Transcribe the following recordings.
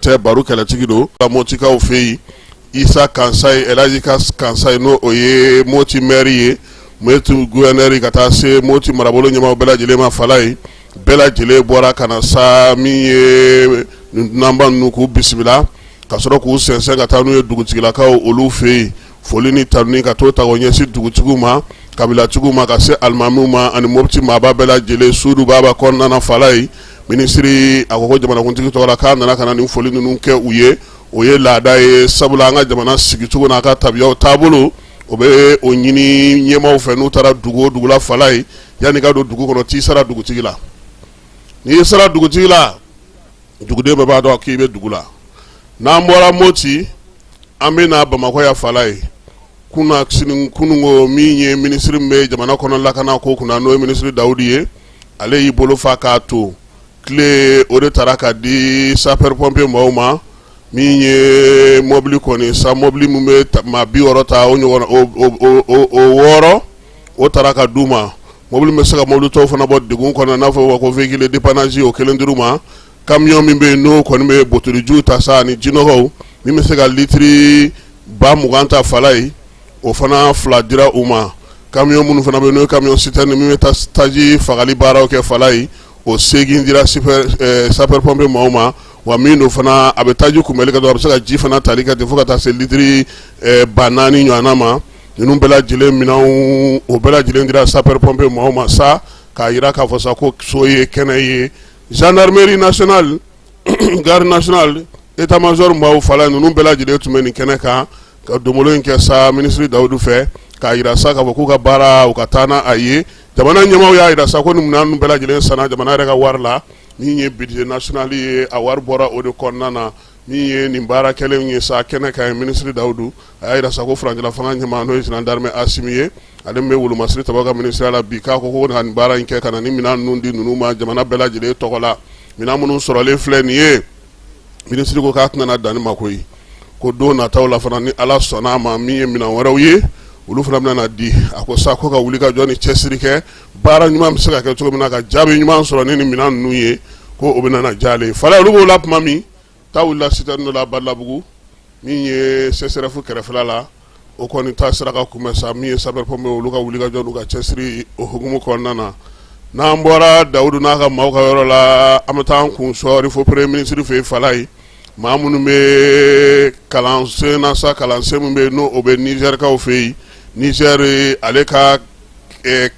tɛ baro kɛlɛtigi don motikaw fɛ yen Isa Kansayi Elaji Kansayi no o ye Moti maire ye Moti gouverneur ka taa se Moti marabolo ɲɛmaw bɛɛ lajɛlen ma fala ye bɛɛ lajɛlen bɔra ka na sa min ye namba ninnu k'u bisimila ka sɔrɔ k'u sɛnsɛn ka taa n'u ye dugutigilakaw olu fɛ yen foli ni tanuni ka t'o ta o ɲɛsin dugutigiw ma kabilatigiw ma ka se alimamiw ma ani Mopti maaba bɛɛ lajɛlen sudu baba kɔnɔna na fala ye ministre a ko ko jamanakuntigi tɔgɔ la k'a nana ka na nin foli ninnu kɛ u ye o ye laada ye sabula an ka jamana sigicogo n'a ka tabiyaw taabolo o bɛ o ɲini ɲɛmaw fɛ n'u taara dugu o dugu la fala ye yanni ka don dugu kɔnɔ t'i sara dugutigi la n'i sara dugutigi la duguden bɛɛ b'a dɔn k'i bɛ dugu la n'an bɔra Moti an bɛ na Bamakɔ ya fala ye kunungo min ye ministre min bɛ jamana kɔnɔ lakana ko kunna n'o ye ministre Dawudi ye ale y'i bolo fa k'a to tile o de taara ka di sapeur pompier mɔgɔw ma min ye mobili kɔni sa mobili min bɛ maa 60 ta o ɲɔgɔn o 6 o taara ka d'u ma mobili bɛ se ka mobili tɔw fana bɔ degun kɔnɔ n'a fɔ ko véhicule dépannage o kelen dir'u ma camion min bɛ yen n'o kɔni bɛ botolijuw ta sa ani jinɔgɔw min bɛ se ka litiri 20 ta fala ye o fana 2 dira u ma camion minnu fana bɛ yen n'o ye camion citerne min bɛ taa taji fagali baaraw kɛ fala ye o 8 dira sapeur pompier mɔgɔw ma wa min do fana a bɛ taji kunbɛli kɛ dɔrɔn a bɛ se ka ji fana tali kɛ ten fo ka taa se litiri 4 ɲɔgɔnna ma ninnu bɛɛ lajɛlen minɛnw o bɛɛ lajɛlen dira sapeur pompier mɔgɔw ma sa k'a jira k'a fɔ sa ko so ye kɛnɛ ye gendarmerie nationale garde nationale état major mɔgɔw fala ninnu bɛɛ lajɛlen tun bɛ nin kɛnɛ kan ka donbolo in kɛ sa ministre Dawudu fɛ k'a jira sa k'a fɔ k'u ka baara u ka taa n'a a ye jamana ɲɛmaw y'a jira sa ko nin minɛn ninnu bɛɛ lajɛlen sanna jamana yɛrɛ ka wari la min ye budget national ye a wari bɔra o de kɔnɔna na min ye nin baara kɛlen ye sa kɛnɛ kan ye ministre Dawudu a y'a jira sa ko furancɛla fanga ɲɛmaa n'o ye gendarme Asimi ye ale bɛ wolomasiri tɔgɔ ka ministère la bi k'a ko ko nin baara in kɛ ka na ni minɛn ninnu di ninnu ma jamana bɛɛ lajɛlen tɔgɔ la minɛn minnu sɔrɔlen filɛ nin ye ministre ko k'a tɛna danni ma koyi ko don nataw la fana ni Ala sɔnna a ma min ye minɛn wɛrɛw ye olu fana bɛna di a ko sa ko ka wuli ka jɔ ni cɛsiri kɛ baara ɲuman bɛ se ka kɛ cogo min na ka jaabi ɲuman sɔrɔ ni nin minɛn ninnu ye ko o bɛna na jalen fala olu b'o la tuma min taa wulila citerne dɔ la Balabugu min ye CSRF kɛrɛfɛla la o kɔni ta sera ka kunbɛn sa min ye sapeur pompier olu ka wuli ka jɔ n'u ka cɛsiri o hukumu kɔnɔna na n'an bɔra Dawudu n'a ka maaw ka yɔrɔ la an bɛ taa an kun sɔɔri fo premier ministre fɛ yen fala ye maa minnu bɛ kalansen na sa kalansen min bɛ yen n'o o bɛ Nigɛrikaw fɛ yen Niger ale ka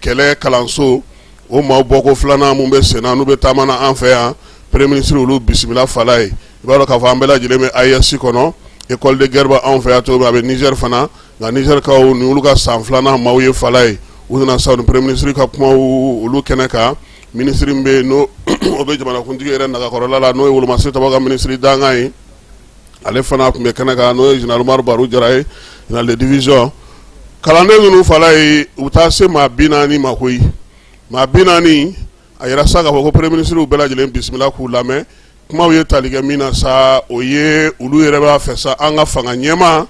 kɛlɛ kalanso o maaw bɔko filanan mun bɛ senna n'u bɛ taama na an fɛ yan premier ministre olu bisimila fala ye i b'a dɔn k'a fɔ an bɛɛ lajɛlen bɛ AES kɔnɔ école de guerre b'anw fɛ yan cogo min a bɛ Niger fana nka Nigerikaw ni olu ka san filanan maaw ye fala ye u nana sa ni premier ministre ka kumaw olu kɛnɛ kan ministre min bɛ yen n'o o bɛ jamanakuntigi yɛrɛ nagakɔrɔla la n'o ye wolomasiri tɔgɔ ka ministre danga ye ale fana tun bɛ kɛnɛ kan n'o ye général Umaru Baru Jara ye général de division kalanden ninnu fala ye u taa se maa 40 ma koyi maa 40 a yɛrɛ sa k'a fɔ ko premier ministre bɛɛ lajɛlen bisimila k'u lamɛn kumaw ye tali kɛ min na sa o ye olu yɛrɛ b'a fɛ sa an ka fanga ɲɛma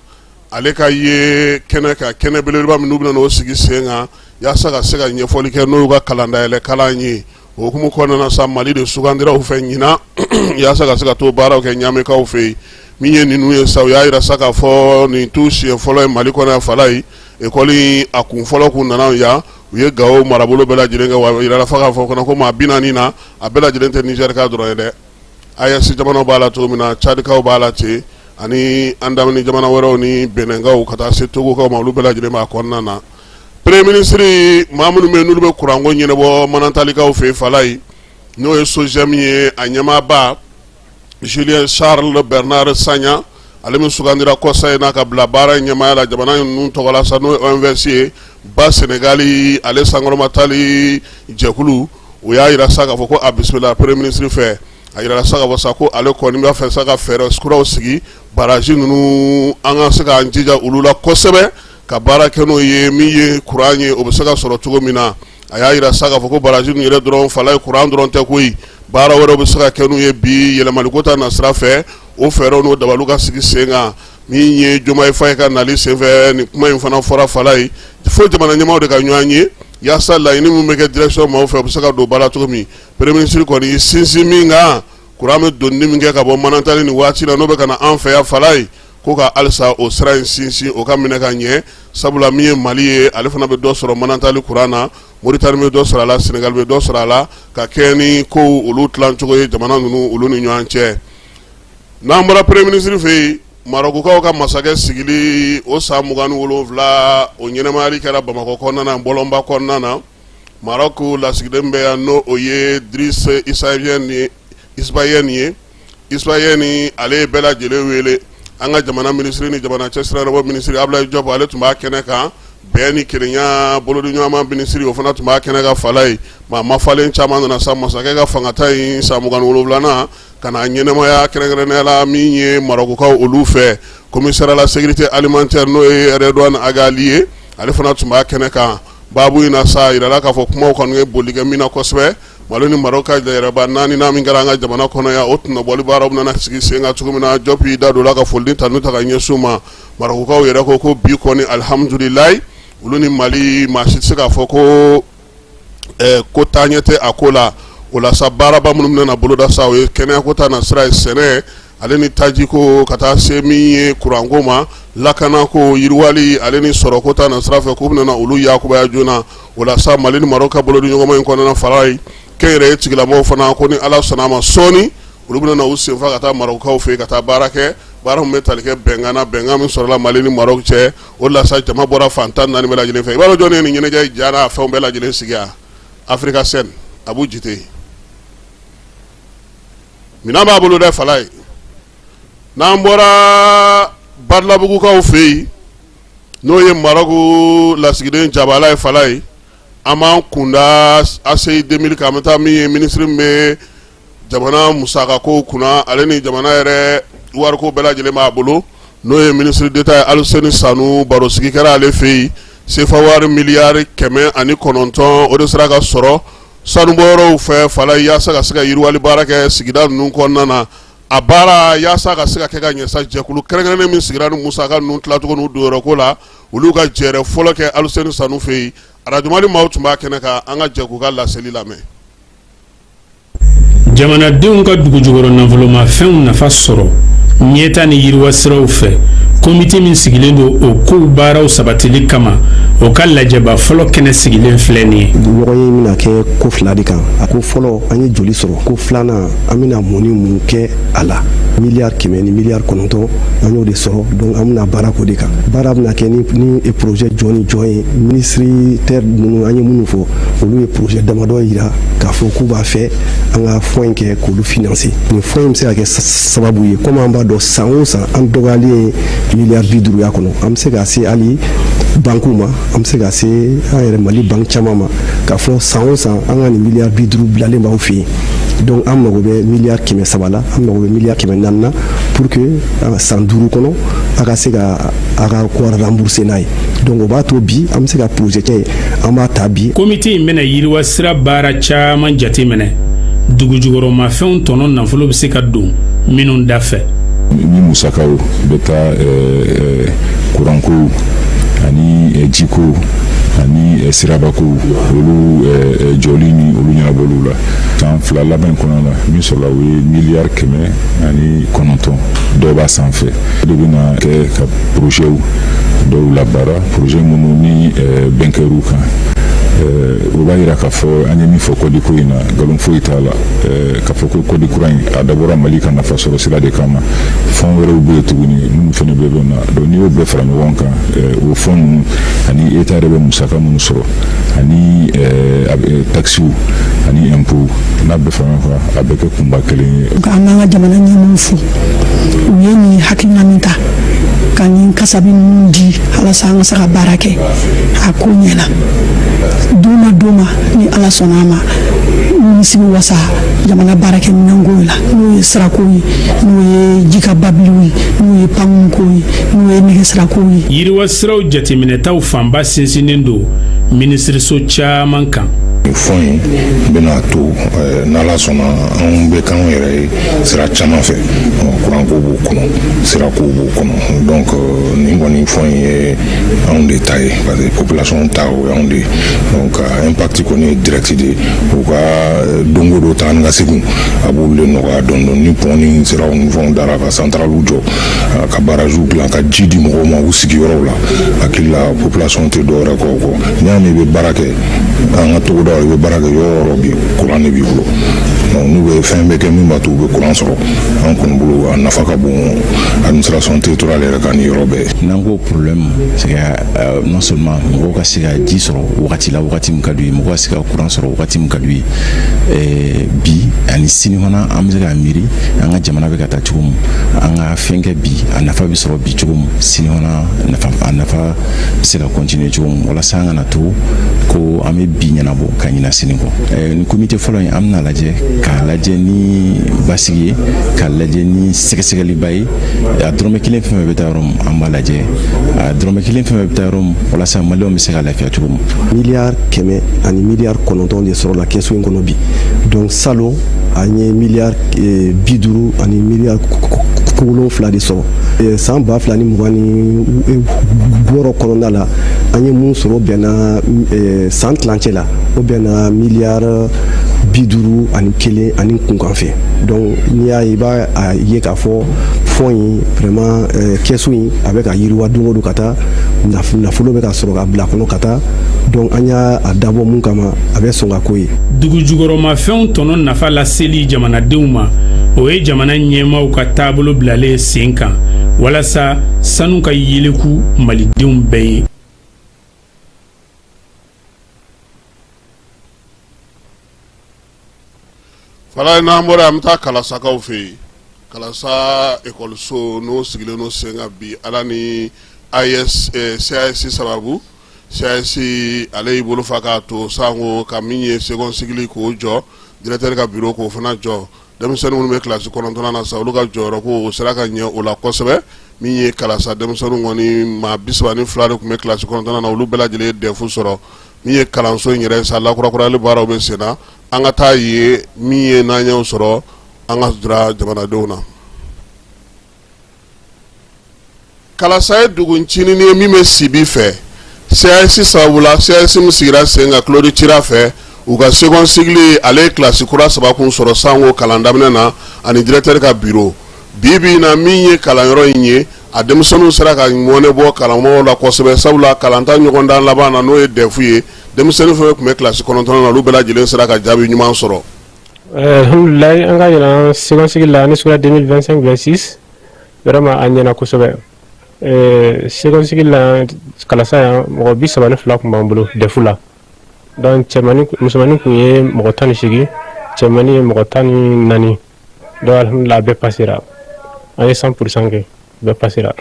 ale ka ye kɛnɛ kan kɛnɛ belebeleba minnu bɛna n'o sigi sen kan yaasa ka se ka ɲɛfɔli kɛ n'o y'u ka kalandayɛlɛ kalan ye o hukumu kɔnɔna na sa Mali de sugandira u fɛ ɲina yaasa ka se ka t'o baaraw kɛ ɲamɛkaw fɛ yen min ye ninnu ye sa u y'a jira sa k'a fɔ nin t'u siɲɛ fɔlɔ ye Mali kɔnɔ yan fala ye école a kun fɔlɔ kun nana yan u ye Gawo marabolo bɛɛ lajɛlen kɛ wa yirala fa k'a fɔ fana ko maa 40 na a bɛɛ lajɛlen tɛ Nigɛrika dɔrɔn ye dɛ AES jamanaw b'a la cogo min na Tchadikaw b'a la ten ani an damani jamana wɛrɛw ni Beninkaw ka taa se Togokaw ma olu bɛɛ lajɛlen b'a kɔnɔna na premier ministre maa minnu bɛ yen n'olu bɛ kuranko ɲɛnabɔ Manatalikaw fɛ yen fala ye n'o ye SOGEM ye a ɲɛmaaba Julien Charles Bernard Sagna ale min sugandira kɔsa ye n'a ka bila baara ɲɛmaaya la jamana ninnu tɔgɔ la sa n'o ye OMVS ye ba Senegali ale sankɔrɔmatali jɛkulu o y'a jira sa k'a fɔ ko a bisimila premier ministre fɛ a jira sa k'a fɔ sa ko ale kɔni b'a fɛ sa ka fɛɛrɛ kuraw sigi baraji ninnu an ka se k'an jija olu la kosɛbɛ ka baara kɛ n'o ye min ye kuran ye o bɛ se ka sɔrɔ cogo min na a y'a jira sa k'a fɔ ko baraji ninnu yɛrɛ dɔrɔn fala ye kuran dɔrɔn tɛ koyi baara wɛrɛw bɛ se ka kɛ n'u ye bi yɛlɛmaliko ta nasira fɛ o fɛɛrɛw n'o dabaliw ka sigi sen kan min ye Diomaye Faye ka nali senfɛ nin kuma in fana fɔra fala ye fo jamana ɲɛmaw de ka ɲɔgɔn ye yaasa laɲini min bɛ kɛ direction maaw fɛ o bɛ se ka don baara cogo min premier ministre kɔni sinsin min kan kuran bɛ donni min kɛ ka bɔ manantali ni waati la n'o bɛ ka na an fɛ yan Fala ye ko ka halisa o sira in sinsin o ka minɛ ka ɲɛ sabula min ye Mali ye ale fana bɛ dɔ sɔrɔ manantali kuran na Mauritanie bɛ dɔ sɔrɔ a la Sénégal bɛ dɔ sɔrɔ a la ka kɛ ni kow olu tilancogo ye jamana ninnu olu ni ɲɔgɔn cɛ n'an bɔra premier ministre fɛ yen Marokukaw ka masakɛ sigili o san 27 o ɲɛnɛmayali kɛra Bamakɔ kɔnɔna na Bɔlɔnba kɔnɔna na Maroc lasigiden bɛ yan n'o o ye Driss Isbayɛni ye Isbayɛni ale ye bɛɛ lajɛlen wele an ka jamana ministre ni jamana cɛsiriyɔrɔbɔ ministre Abdoulaye Diop ale tun b'a kɛnɛ kan bɛn ni kelenya bolodiɲɔgɔnma ministre o fana tun b'a kɛnɛ ka Fala ye maa mafalen caman nana sa masakɛ ka fangata in san 27nan ka na ɲɛnɛmaya kɛrɛnkɛrɛnnenya la min ye Marokukaw olu fɛ commissaire à la sécurité alimentaire n'o ye Redouane Agali ye ale fana tun b'a kɛnɛ kan baabu in na sa yirala k'a fɔ kumaw kɔni ye boli kɛ min na kosɛbɛ Mali ni Maroc ka yɛrɛba naani min kɛra an ka jamana kɔnɔ yan o tɔnɔbɔli baaraw bɛna sigi sen kan cogo min na Diop y'i da don la ka foli ta n'u ta ka ɲɛsin u ma Marokukaw yɛrɛ ko bi kɔni alihamudulilayi olu ni Mali maa si tɛ se k'a fɔ ko ko taaɲɛ tɛ a ko la o la sa baaraba minnu bɛna boloda sa o ye kɛnɛyako ta na sira ye sɛnɛ ale ni tajiko ka taa se min ye kuranko ma lakanako yiriwali ale ni sɔrɔko ta na sira fɛ k'u bɛna olu yakubaya joona o la sa Mali ni Maroc ka bolodiɲɔgɔnma in kɔnɔna Fala ye kɛnyɛrɛye tigilamɔgɔw fana ko ni Ala sɔnna a ma sɔɔni olu bɛna u senfa ka taa Marokukaw fɛ ka taa baara kɛ baara min bɛ tali kɛ bɛnkan na bɛnkan min sɔrɔla Mali ni Maroc cɛ o la sa jama bɔra fan 14 bɛɛ lajɛlen fɛ i b'a dɔn jɔn ye nin ɲɛnajɛ jara a fɛnw bɛɛ lajɛlen sigi yan Africa Scène Abu Jite minɛn b'a bolo dɛ Fala ye n'an bɔra Badlabugukaw fɛ yen n'o ye Maroc lasigiden Jabala ye Fala ye an b'an kunda ACI 2000 kan an bɛ taa min ye ministre min bɛ jamana musakako kunna ale ni jamana yɛrɛ wariko bɛɛ lajɛlen b'a bolo n'o ye ministre d'État ye Aluseni Sanu baro sigi kɛra ale fɛ yen CFA wari miliyari 109 o de sera ka sɔrɔ sanubɔyɔrɔw fɛ Fala yaasa ka se ka yiriwali baara kɛ sigida ninnu kɔnɔna na a baara yaasa ka se ka kɛ ka ɲɛ sa jɛkulu kɛrɛnkɛrɛnnen min sigira ni musaka ninnu tilacogo n'u donyɔrɔko la olu ka jɛɛrɛ fɔlɔ kɛ Aluseni Sanu fɛ yen Radio Mali maaw tun b'a kɛnɛ kan an ka jɛkulu ka laseli lamɛn. Jamanadenw ka dugujukɔrɔ nafolomafɛnw nafa sɔrɔ ɲɛta ni yiriwa siraw fɛ komite min sigilen don o kow baaraw sabatili kama o ka lajɛba fɔlɔ kɛnɛ sigilen filɛ nin ye ɲɔgɔn ye bɛna kɛ ko fila de kan a ko fɔlɔ an ye joli sɔrɔ ko filanan an bɛna mun ni mun kɛ a la miliyari 100 ni miliyari 9 an y'o de sɔrɔ donc an bɛna baara ko de kan baara bɛna kɛ ni projet jɔn ni jɔn ye ministère ninnu an ye minnu fɔ olu ye projet damadɔ yira k'a fɔ k'u b'a fɛ an ka fonds in kɛ k'olu financer nin fonds in bɛ se ka kɛ sababu ye komi an b'a dɔn san o san an dɔgɔyalen miliyari 50 y'a kɔnɔ an bɛ se ka se hali bankuw ma an bɛ se ka se an yɛrɛ Mali banque caman ma k'a fɔ san o san an ka nin miliyari 50 bilalen b'aw fɛ yen donc an mago bɛ miliyari 300 la an mago bɛ miliyari 400 na pour que san 5 kɔnɔ a ka se ka a ka ko rembourser n'a ye donc o b'a to bi an bɛ se ka projet kɛ an b'a ta bi komite in bɛna yiriwa sira baara caman jate minɛ dugujukɔrɔmafɛnw tɔnɔ nafolo bɛ se ka don minnu da fɛ ni musakaw bɛ taa kuranko ani jiko ani sirabako olu jɔli ni olu ɲɛnabɔliw la san 2 labɛn kɔnɔ la min sɔrɔla o ye miliyari 109 dɔw b'a sanfɛ de bɛna kɛ ka projetw dɔw labaara projet minnu ni bɛn kɛr'u kan o b'a yira k'a fɔ an ye min fɔ kɔdiko in na nkalon foyi t'a la k'a fɔ ko kɔdikura in a dabɔra Mali ka nafa sɔrɔ sira de kama fɔn wɛrɛw bɛ yen tuguni minnu fana bɛ yen na donc n'i y'o bɛɛ fara ɲɔgɔn kan o fɔn ninnu ani État yɛrɛ bɛ musaka minnu sɔrɔ ani taxiw ani impôt n'a bɛɛ fara ɲɔgɔn kan a bɛ kɛ kunba kelen ye. an b'an ka jamana ɲɛmɔgɔw fo u ye nin hakilina min ta ka nin kasabi ninnu di walasa an ka se ka baara kɛ a ko ɲɛna doma ni Ala sɔnna a ma minisiri wasa jamana baarakɛ minɛnko la n'o ye sirako ye n'o ye jika babiliw ye n'o ye panko ye n'o ye nɛgɛsirako ye yiriwa siraw jateminɛtaw fanba sinsinnen don minisiriso caman kan fond in bɛna to n'ala sɔnna anw bɛ k'anw yɛrɛ ye sira caman fɛ kuran ko b'o kɔnɔ sira ko b'o kɔnɔ donc nin kɔni fond in ye anw de ta ye parce que population ta o y'anw de ye donc impact kɔni ye direct de u ka dongo do taa ni ka segin a b'olu de nɔgɔya dɔɔni ni pont ni siraw ni fɛnw dara ka centrale jɔ ka barrage dilan ka ji di mɔgɔw ma u sigiyɔrɔw la hakili la population tɛ dɔwɛrɛ kɔ n'i y'a mɛn i bɛ baara kɛ an ka togodaw i bɛ baara kɛ yɔrɔ bi kuran de b'i bolo n'u bɛ fɛn bɛɛ kɛ min b'a to u bɛ kuran sɔrɔ an kɔni bolo a nafa ka bon administration territoriale yɛrɛ kan ni yɔrɔ bɛɛ. n'an ko problème c'est que non seulement mɔgɔw ka se ka ji sɔrɔ wagati la wagati min ka d'u ye mɔgɔw ka se ka kuran sɔrɔ wagati min ka d'u ye bi ani sini fana an bɛ se k'a miiri an ka jamana bɛ ka taa cogo min an ka fɛn kɛ bi a nafa bɛ sɔrɔ bi cogo min sini fana a nafa bɛ se ka continuer cogo min walasa an kana to ko an bɛ bi ɲɛnabɔ ka ɲina sini kɔ nin comité fɔlɔ in an bɛna lajɛ k'a lajɛ ni basigi ye k'a lajɛ ni sɛgɛsɛgɛliba ye a dɔrɔmɛ kelen fɛn fɛn bɛ taa yɔrɔ min an b'a lajɛ a dɔrɔmɛ kelen fɛn fɛn bɛ taa yɔrɔ min walasa maliyɛnw bɛ se ka lafiya cogo min. miliyari 100 ani miliyari 9 de sɔrɔla kɛso in kɔnɔ bi donc salon an ye miliyari 50 ani miliyari 7 de sɔrɔ san 2026 kɔnɔna la an ye mun sɔrɔ bɛnna san tilancɛ la o bɛnna miliyari 51 ani kunkan fɛ donc n'i y'a ye i b'a ye k'a fɔ fond in vraiment kɛso in a bɛ ka yiriwa don o don ka taa nafolo bɛ ka sɔrɔ ka bila kɔnɔ ka taa donc an y'a dabɔ mun kama a bɛ sɔn ka ko ye. dugujukɔrɔmafɛnw tɔnɔ nafa laseli jamanadenw ma o ye jamana ɲɛmaaw ka taabolo bilalen sen kan walasa sanu ka yeleku malidenw bɛɛ ye. fala n'an bɔra an bɛ taa kalasakaw fɛ yen kalasa ekɔliso n'o sigilen n'o sen kan bi ala ni CAS sababu CAS ale y'i bolo fa k'a to sango ka min ye seconde sigili k'o jɔ directeur ka bureau k'o fana jɔ denmisɛnnin minnu bɛ kilasi 9nan na sa olu ka jɔyɔrɔ ko o sera ka ɲɛ o la kosɛbɛ min ye kalasa denmisɛnninw kɔni maa 32 de tun bɛ kilasi 9nan na olu bɛɛ lajɛlen ye dɛfu sɔrɔ min ye kalanso in yɛrɛ sa lakurakurali baaraw bɛ sen na an ka taa ye min ye n'an y'o sɔrɔ an ka dira jamanadenw na. kalasa ye duguncinin ye min bɛ sibi fɛ CAS sababu la CAS min sigira sen kan Claude Cira fɛ u ka seconde sigili ale ye kilasi kura 3 kun sɔrɔ sango kalan daminɛ na ani directeur ka bureau bi bi in na min ye kalanyɔrɔ in ye a denmisɛnninw sera ka mɔnɛ bɔ kalanmɔgɔw la kosɛbɛ sabula kalanta ɲɔgɔndan laban na n'o ye dɛfu ye denmisɛnnin fɛn tun bɛ kilasi 9nan na olu bɛɛ lajɛlen sera ka jaabi ɲuman sɔrɔ. alhamdulilayi an ka yɛlɛn seconde sigili la ni suguya 2025-26 vraiment a ɲɛna kosɛbɛ seconde sigili la kalasa yan mɔgɔ 32 tun b'an bolo dɛfu la donc musomanin tun ye mɔgɔ 18 cɛmanin ye mɔgɔ 14 donc alhamdulilayi a bɛɛ passera an ye 100% kɛ bɛɛ passera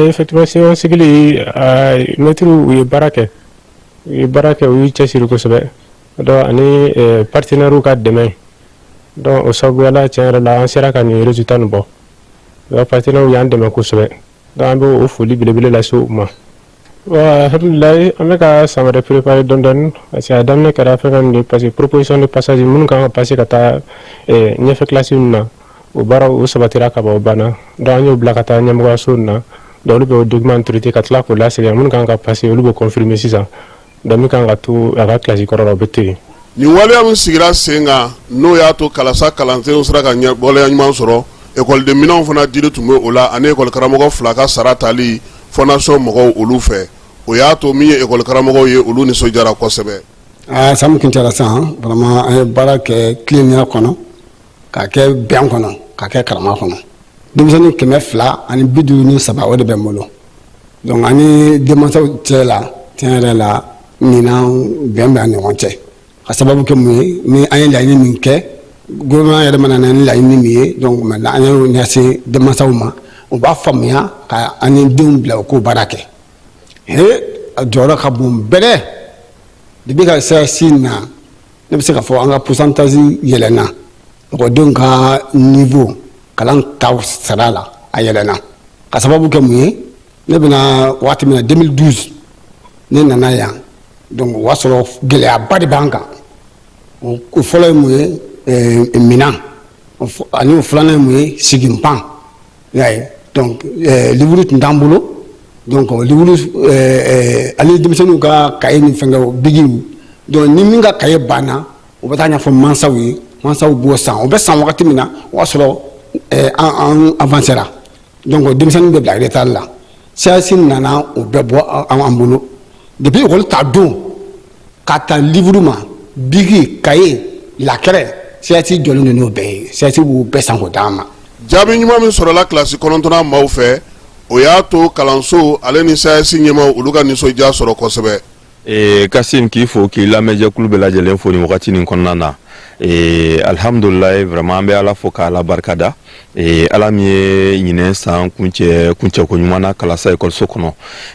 effectivement seconde sigili mɛtiriw u ye baara kɛ u y'u cɛsiri kosɛbɛ donc ani partenaires ka dɛmɛ donc o sababuya la tiɲɛ yɛrɛ la an sera ka nin résultat nin bɔ donc partenaires y'an dɛmɛ kosɛbɛ donc an bɛ o foli belebele lase u ma. alhamdulilayi an bɛ ka san wɛrɛ préparer dɔɔni dɔɔni parce que a daminɛ kɛra fɛn kan de parce que proposition de passage minnu kan ka passer ka taa ɲɛfɛ kilasi ninnu na o baara o sabatira ka ban o banna donc an y'o bila ka taa ɲɛmɔgɔyaso ninnu na donc olu bɛ o document traité ka tila k'o lasegin minnu kan ka passer olu bɛ confirmer sisan donc min kan ka to a ka kilasi kɔrɔ la o bɛ to yen. nin waleya min sigira sen kan n'o y'a to kalasa kalansenw sera ka ɲɛbɔleya ɲuman sɔrɔ ekɔliden minɛnw fana dili tun bɛ o la ani ekɔli karamɔgɔ 2 ka sara tali fondation mɔgɔw olu fɛ o y'a to min ye ekɔli karamɔgɔw ye olu nisɔndiyara kosɛbɛ. Samu Kuncala sisan vraiment an ye baara kɛ kilennenya kɔnɔ k'a kɛ bɛn kɔnɔ k'a kɛ karama kɔnɔ denmisɛnnin 200 ani 53 o de bɛ n bolo donc ani denmansaw cɛ la tiɲɛ yɛrɛ la ɲinan bɛn bɛ an ni ɲɔgɔn cɛ ka sababu kɛ mun ye ni an ye laɲini min kɛ gouvernement yɛrɛ mana na ni laɲini min ye donc maintenant an y'o ɲɛsin denmansaw ma u b'a faamuya ka an ni denw bila u k'o baara kɛ a jɔyɔrɔ ka bon bɛrɛ depuis ka CAS na ne bɛ se k'a fɔ an ka pourcentage yɛlɛnna ekɔlidenw ka niveau kalan taw sara la a yɛlɛnna ka sababu kɛ mun ye ne bɛna waati min na 2012 ne nana yan donc o y'a sɔrɔ gɛlɛyaba de b'an kan o fɔlɔ ye mun ye minan ani o filanan ye mun ye siginpan y'a ye donc livre tun t'an bolo donc livre ale denmisɛnninw ka cahier ni fɛngɛw bigiw donc ni min ka cahier banna o bɛ taa ɲɛfɔ mansaw ye mansaw b'o san o bɛ san wagati min na o y'a sɔrɔ an avancera donc denmisɛnninw bɛ bila retard la CAC nana o bɛɛ bɔ an bolo depuis école ta don ka taa livre ma bigi cahier lakɛrɛ CAC jɔlen don n'o bɛɛ ye CAC b'o bɛɛ san k'o d'an ma. jaabi ɲuman min sɔrɔla kilasi 9nan maaw fɛ o y'a to kalanso ale ni CAC ɲɛmaw olu ka nisɔndiya sɔrɔ kosɛbɛ. Kasim k'i fo k'i lamɛnjɛkulu bɛɛ lajɛlen fo nin wagati nin kɔnɔna na alhamdulilayi vraiment an bɛ ala fo k'ala barikada ala min ye ɲinɛ san kuncɛko ɲuman na kalasa ekɔliso kɔnɔ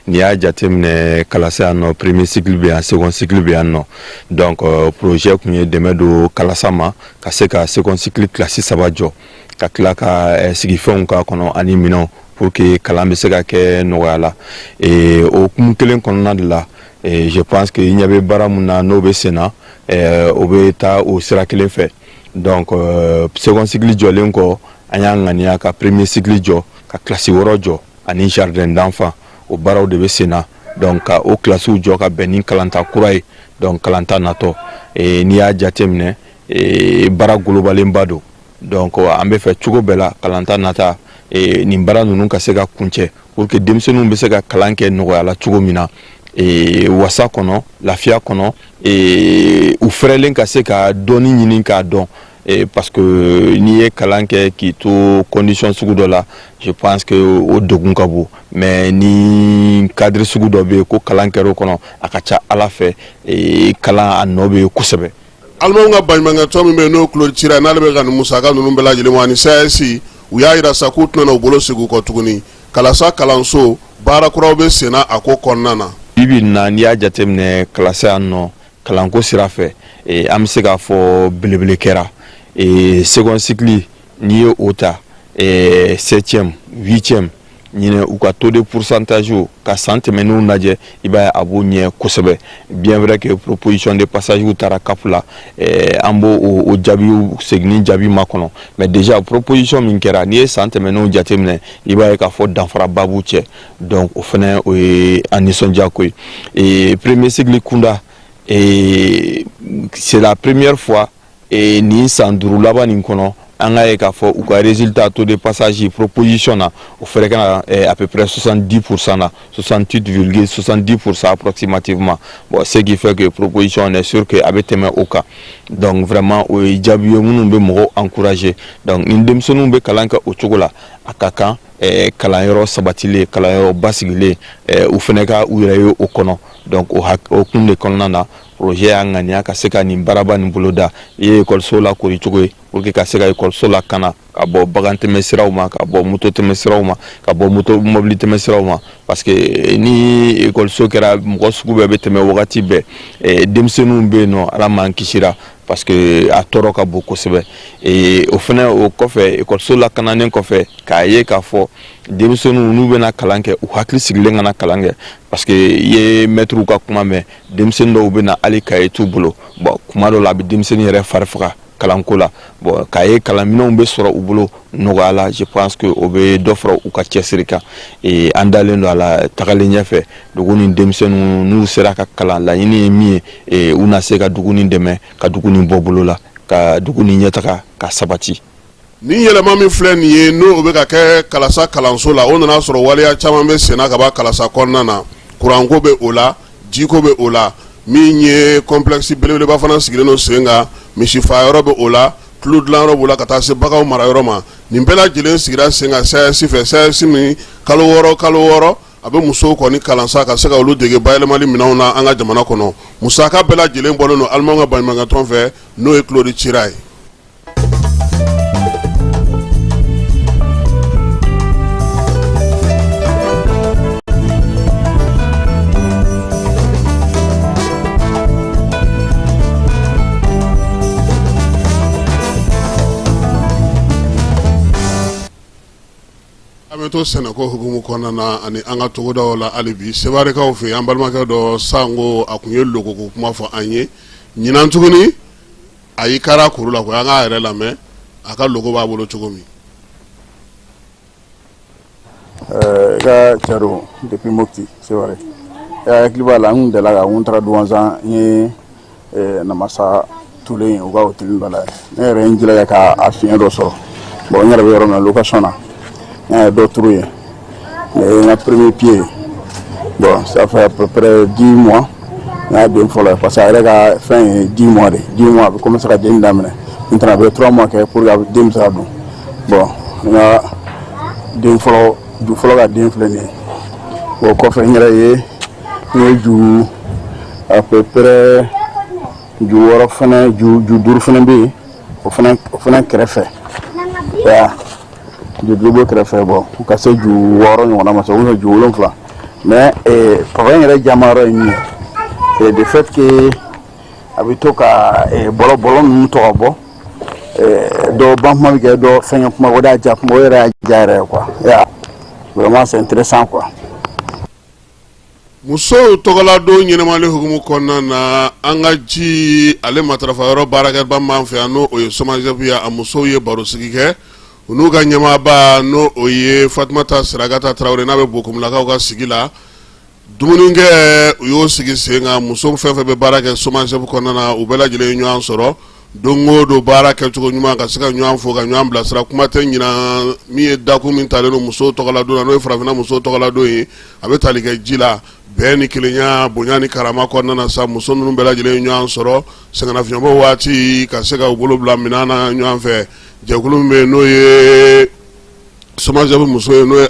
n'i y'a jateminɛ kalasa yan nɔ premier cycle bɛ yan second cycle bɛ yan nɔ donc projet kun ye dɛmɛ don kalasa ma ka se ka second cycle kilasi 3 jɔ ka tila ka sigifɛnw k'a kɔnɔ ani minɛnw pour que kalan bɛ se ka kɛ nɔgɔya la o hukumu kelen kɔnɔna de la je pense que il y avait bara mun na n'o bɛ sen na o bɛ taa o sira kelen fɛ donc second cycle jɔlen kɔ an y'a ŋaniya ka premier cycle jɔ ka classe 6 jɔ ani jardin d'enfant o baaraw de bɛ sen na donc ka o classiw jɔ ka bɛn ni kalanta kura ye donc kalanta natɔ n'i y'a jateminɛ baara golobalenba don donc an bɛ fɛ cogo bɛɛ la kalanta nata nin baara ninnu ka se ka kuncɛ pour que denmisɛnninw bɛ se ka kalan kɛ nɔgɔya la cogo min na wasa kɔnɔ lafiya kɔnɔ u fɛrɛlen ka se ka dɔɔni ɲini k'a dɔn parce que n'i ye kalan kɛ k'i to condition sugu dɔ la je pense que o degun ka bon mais ni cadre sugu dɔ bɛ yen ko kalan kɛra o kɔnɔ a ka ca ala fɛ kalan a nɔ bɛ yen kosɛbɛ. alimaw ka baɲumankɛtɔn min bɛ yen n'o tulo cira n'ale bɛ ka nin musaka ninnu bɛɛ lajɛlen wa ni CAC u y'a yira sa k'u tɛna u bolo sigi u kɔ tuguni kalasa kalanso baara kuraw bɛ senna a ko kɔnɔna na. bibi na n'i y'a jateminɛ kalasa yan nɔ kalanko sira fɛ an bɛ se k'a fɔ belebele kɛra second cycle n'i ye o ta 7e 8e ɲinɛ u ka taux de pourcentage ka san tɛmɛnenw lajɛ i b'a ye a b'o ɲɛ kosɛbɛ bien vrai que proposition de passage taara cap la an b'o o jaabiw segin jaabi ma kɔnɔ mais déjà proposition min kɛra n'i ye san tɛmɛnenw jateminɛ i b'a ye k'a fɔ danfaraba b'u cɛ donc o fana o ye an nisɔndiya ko ye premier cycle kunda c'est la première fois nin san 5 laban nin kɔnɔ an ka ye k'a fɔ u ka résultat taux de passage proposition na o fɛrɛ ka na à peu près 70% na 68,70% approximativement bon ce qui fait que proposition on est sûr que a bɛ tɛmɛ o kan donc vraiment o ye jaabi ye minnu bɛ mɔgɔw encourager donc ni denmisɛnninw bɛ kalan kɛ o cogo la a ka kan kalanyɔrɔ sabatilen kalanyɔrɔ basigilen u fana ka u yɛrɛ ye o kɔnɔ donc o hukumu de kɔnɔna na projet y'a ŋaniya ka se ka nin baaraba nin boloda i ye ekɔliso lakori cogo ye pour que ka se ka ekɔliso lakana ka bɔ bagan tɛmɛ siraw ma ka bɔ moto tɛmɛ siraw ma ka bɔ mobili tɛmɛ siraw ma parce que ni ekɔliso kɛra mɔgɔ sugu bɛɛ bɛ tɛmɛ wagati bɛɛ denmisɛnninw bɛ yen nɔ ala m'an kisira parce que a tɔɔrɔ ka bon kosɛbɛ o fana o kɔfɛ ekɔliso lakananen kɔfɛ k'a ye k'a fɔ denmisɛnninw n'u bɛna kalan kɛ u hakili sigilen kana kalan kɛ parce que i ye maîtres ka kuma mɛn denmisɛnnin dɔw bɛ na hali cahier t'u bolo bon kuma dɔw la a bɛ denmisɛnnin yɛrɛ fari faga kalanko la bon cahier kalanminɛnw bɛ sɔrɔ u bolo nɔgɔya la je pense que o bɛ dɔ fara u ka cɛsiri kan an dalen don a la tagalen ɲɛfɛ dugu ni denmisɛnninw n'u sera ka kalan laɲini ye min ye u na se ka dugu ni dɛmɛ ka dugu ni bɔ bolo la ka dugu ni ɲɛtaga ka sabati. ni yɛlɛma min filɛ nin ye n'o bɛ ka kɛ kalasa kalanso la o nana sɔrɔ waleya caman bɛ senna ka bɔ kalasa kɔnɔna na kuranko bɛ o la jiko bɛ o la min ye complexe belebeleba fana sigilen don sen kan misifayɔrɔ bɛ o la tulo dilanyɔrɔ b'o la ka taa se baganw marayɔrɔ ma nin bɛɛ lajɛlen sigira sen kan CAC fɛ CAC min kalo wɔɔrɔ a bɛ musow kɔni kalansa ka se ka olu dege bayɛlɛmali minɛnw na an ka jamana kɔnɔ musaka bɛɛ lajɛlen bɔlen don alimaw ka baɲumankɛtɔn fɛ n'o ye Claude Cira ye. to sɛnɛko hukumu kɔnɔna na ani an ka togodaw la hali bi sebaarikaw fɛ an balimakɛ dɔ sango a kun ye logoko kuma fɔ an ye ɲinan tuguni a y'i kara kuru la ko an k'a yɛrɛ lamɛn a ka logo b'a bolo cogo min. I ka cɛ don depuis Mopti c'est vrai i hakili b'a la n kun delila ka n taara Douanzan n ye namasa tulen u ka hôtel dɔ la ne yɛrɛ n jilaja k'a fiɲɛ dɔ sɔrɔ bon n yɛrɛ bɛ yɔrɔ min na location na n y'a ye dɔ turu yen mais n ka premier pied bon ça fait à peu près 10 mois n y'a den fɔlɔ ye parce que a yɛrɛ ka fɛn ye 10 mois de 10 mois a bɛ commencer ka den daminɛ maintenant a bɛ 3 mois kɛ pour que a bɛ den bɛ se ka don bon n ka den fɔlɔ ju fɔlɔ ka den filɛ nin ye o kɔfɛ n yɛrɛ ye n ye ju à peu près ju wɔɔrɔ fɛnɛ ju 5 fɛnɛ bɛ yen o fɛnɛ kɛrɛfɛ ju 5 bɛ kɛrɛfɛ bon ka se ju 6 ɲɔgɔnna ma se o ju 7 mais papa in yɛrɛ jamayɔrɔ ye min ye c'est de fait que a bɛ to ka bɔlɔ ninnu tɔ ka bɔ dɔ ban kuma bɛ kɛ dɔ fɛngɛ kuma o de y'a ja kuma o yɛrɛ y'a ja yɛrɛ ye quoi vraiment c'est intéressant quoi. musow tɔgɔladon ɲɛnamali hukumu kɔnɔna na an ka ji ale matarafa yɔrɔ baarakɛba m'an fɛ yan n'o ye SOMAGEP ye a musow ye barosigi kɛ u n'u ka ɲɛmaaba n'o ye Fatumata Sirakata Tarawele n'a bɛ Bokomlakaw ka sigi la dumunikɛ u y'o sigi sen kan muso fɛn fɛn bɛ baara kɛ SOMAGEP kɔnɔna na u bɛɛ lajɛlen ye ɲɔgɔn sɔrɔ don o don baara kɛcogo ɲuman ka se ka ɲɔgɔn fo ka ɲɔgɔn bilasira kuma tɛ ɲina min ye dakun min talen don musow tɔgɔladon na n'o ye farafinna musow tɔgɔladon ye a bɛ tali kɛ ji la bɛɛ ni kelenya bonya ni karama kɔnɔna na sa muso ninnu bɛɛ lajɛlen ye ɲɔgɔn sɔrɔ sɛgɛnnafiɲɛbɔ waati ka se ka u bolo bila minɛn na ɲɔgɔn fɛ jɛkulu min bɛ yen n'o ye SOMAGEP muso ye n'o ye